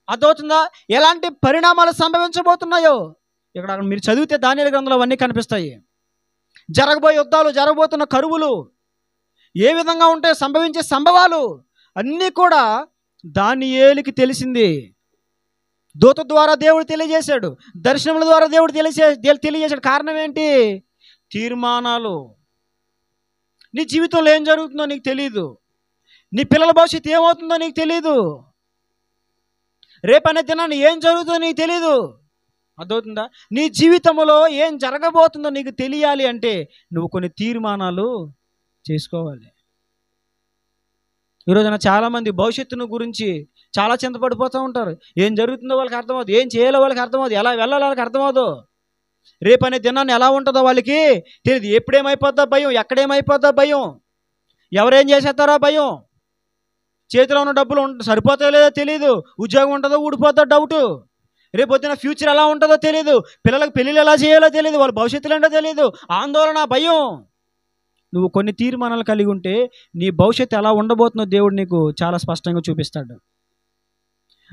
అదవుతుందా? ఎలాంటి పరిణామాలు సంభవించబోతున్నాయో ఇక్కడ మీరు చదివితే దానియేలు గ్రంథంలో అవన్నీ కనిపిస్తాయి. జరగబోయే యుద్ధాలు, జరగబోతున్న కరువులు ఏ విధంగా ఉంటాయో, సంభవించే సంభవాలు అన్నీ కూడా దానియేలుకి తెలిసింది. దూత ద్వారా దేవుడు తెలియజేశాడు, దర్శనముల ద్వారా దేవుడు తెలియజేశాడు. కారణం ఏంటి? తీర్మానాలు. నీ జీవితంలో ఏం జరుగుతుందో నీకు తెలియదు. నీ పిల్లల భవిష్యత్తు ఏమవుతుందో నీకు తెలియదు. రేపనే దినాన్ని ఏం జరుగుతుందో నీకు తెలీదు. అర్థమవుతుందా? నీ జీవితంలో ఏం జరగబోతుందో నీకు తెలియాలి అంటే నువ్వు కొన్ని తీర్మానాలు చేసుకోవాలి. ఈరోజున చాలామంది భవిష్యత్తును గురించి చాలా చింతపడిపోతూ ఉంటారు. ఏం జరుగుతుందో వాళ్ళకి అర్థమవుతుంది, ఏం చేయాలో వాళ్ళకి అర్థమవుతుంది, ఎలా వెళ్ళాలో వాళ్ళకి అర్థమవుదు. రేపనే దినాన్ని ఎలా ఉంటుందో వాళ్ళకి తెలియదు. ఎప్పుడేమైపోద్దా భయం, ఎక్కడేమైపోద్దా భయం, ఎవరేం చేసేస్తారో భయం, చేతిలో ఉన్న డబ్బులు సరిపోతాయో లేదో తెలియదు, ఉద్యోగం ఉంటుందో ఊడిపోతుందో డౌటు, రేపు పొద్దున ఫ్యూచర్ ఎలా ఉంటుందో తెలియదు, పిల్లలకు పెళ్ళిళ్ళు ఎలా చేయాలో తెలియదు, వాళ్ళ భవిష్యత్తులు ఏంటో తెలియదు, ఆందోళన, భయం. నువ్వు కొన్ని తీర్మానాలు కలిగి ఉంటే నీ భవిష్యత్తు ఎలా ఉండబోతుందో దేవుడు నీకు చాలా స్పష్టంగా చూపిస్తాడు.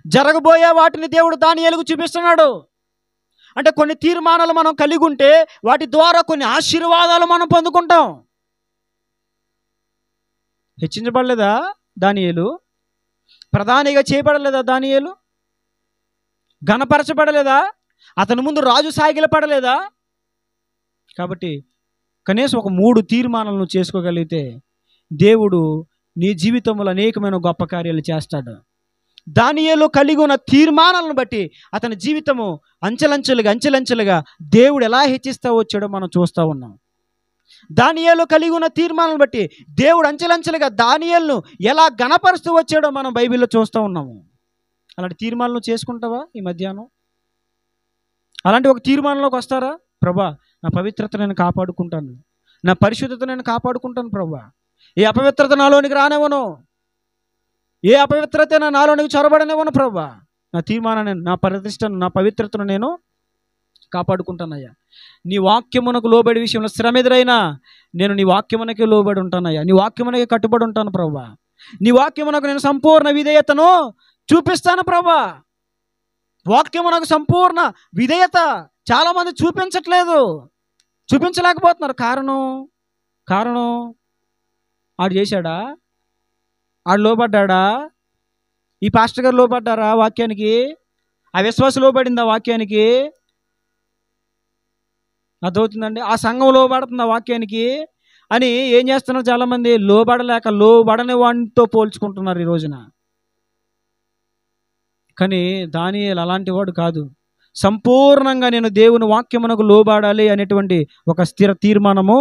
జరగబోయే వాటిని దేవుడు దానియేలుకు చూపిస్తున్నాడు. అంటే కొన్ని తీర్మానాలు మనం కలిగి ఉంటే వాటి ద్వారా కొన్ని ఆశీర్వాదాలు మనం పొందుకుంటాం. హెచ్చించబడలేదా దానియేలు? ప్రధానిగా చేయబడలేదా దానియేలు? ఘనపరచబడలేదా? అతని ముందు రాజు సాగిలపడలేదా? కాబట్టి కనీసం ఒక 3 తీర్మానాలను చేసుకోగలిగితే దేవుడు నీ జీవితంలో అనేకమైన గొప్ప కార్యాలు చేస్తాడు. దానియేలు కలిగి ఉన్న తీర్మానాలను బట్టి అతని జీవితము అంచెలంచెలుగా దేవుడు ఎలా హెచ్చిస్తూ వచ్చాడో మనం చూస్తూ ఉన్నాం. దానియేలు కలిగి ఉన్న తీర్మానాలను బట్టి దేవుడు అంచెలంచెలుగా దానియేలును ఎలా ఘనపరుస్తూ వచ్చాడో మనం బైబిల్లో చూస్తూ ఉన్నాము. అలాంటి తీర్మానాలు చేసుకుంటావా ఈ మధ్యాహ్నం? అలాంటి ఒక తీర్మానంలోకి వస్తారా? ప్రభా, నా పవిత్రత నేను కాపాడుకుంటాను, నా పరిశుద్ధత నేను కాపాడుకుంటాను ప్రభా, ఏ అపవిత్రత నాలోనికి రానివ్వను, ఏ అపవిత్రత నాలోనికి చొరబడనివ్వను ప్రభా, నా తీర్మానాన్ని, నా ప్రతిష్టను, నా పవిత్రతను నేను కాపాడుకుంటానయ్యా. నీ వాక్యమునకు లోబడి విషయంలో శ్రమ ఎదురైనా నేను నీ వాక్యమునకే లోబడి ఉంటానయ్యా, నీ వాక్యమునకే కట్టుబడి ఉంటాను ప్రభా, నీ వాక్యమునకు నేను సంపూర్ణ విధేయతను చూపిస్తాను ప్రభా. వాక్యమునకు సంపూర్ణ విధేయత చాలామంది చూపించలేకపోతున్నారు. కారణం ఆడు చేశాడా? ఆడు లోబడ్డా? ఈ పాస్టర్ గారు లోబడ్డారా వాక్యానికి? ఆ విశ్వాసం లోబడిందా వాక్యానికి? అర్థమవుతుందండి? ఆ సంఘం లోబడుతుందా వాక్యానికి? అని ఏం చేస్తున్నారు చాలామంది, లోబడలేక లోబడని వాడితో పోల్చుకుంటున్నారు ఈ రోజున. కానీ దానియేలు అలాంటి వాడు కాదు. సంపూర్ణంగా నేను దేవుని వాక్యమునకు లోబడాలి అనేటువంటి ఒక స్థిర తీర్మానము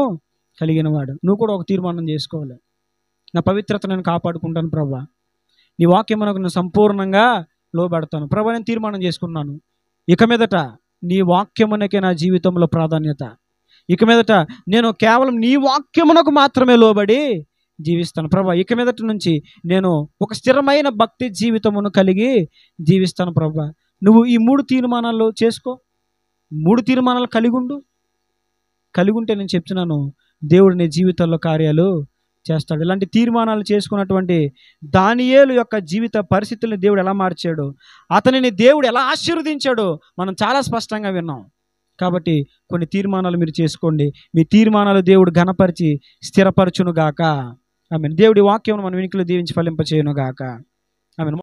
కలిగిన వాడు. నువ్వు కూడా ఒక తీర్మానం చేసుకోవాలి. నా పవిత్రత నేను కాపాడుకుంటాను ప్రభా, నీ వాక్యమునకు నేను సంపూర్ణంగా లోబడతాను ప్రభా. నేను తీర్మానం చేసుకున్నాను, ఇక మీదట నీ వాక్యమునకే నా జీవితంలో ప్రాధాన్యత. ఇక మీదట నేను కేవలం నీ వాక్యమునకు మాత్రమే లోబడి జీవిస్తాను ప్రభా. ఇక మీదటి నుంచి నేను ఒక స్థిరమైన భక్తి జీవితమును కలిగి జీవిస్తాను ప్రభా. నువ్వు ఈ 3 తీర్మానాలు చేసుకో, 3 తీర్మానాలు కలిగి ఉంటే నేను చెప్తున్నాను, దేవుడు నీ జీవితంలో కార్యాలు చేస్తాడు. ఇలాంటి తీర్మానాలు చేసుకున్నటువంటి దానియేలు యొక్క జీవిత పరిస్థితుల్ని దేవుడు ఎలా మార్చాడు, అతనిని దేవుడు ఎలా ఆశీర్వదించాడో మనం చాలా స్పష్టంగా విన్నాం. కాబట్టి కొన్ని తీర్మానాలు మీరు చేసుకోండి. మీ తీర్మానాలు దేవుడు ఘనపరిచి స్థిరపరచును గాక. ఆమేన్. దేవుడి వాక్యం మన వెనుకలు దీవించి ఫలింపచేయును గాక. ఆమేన్.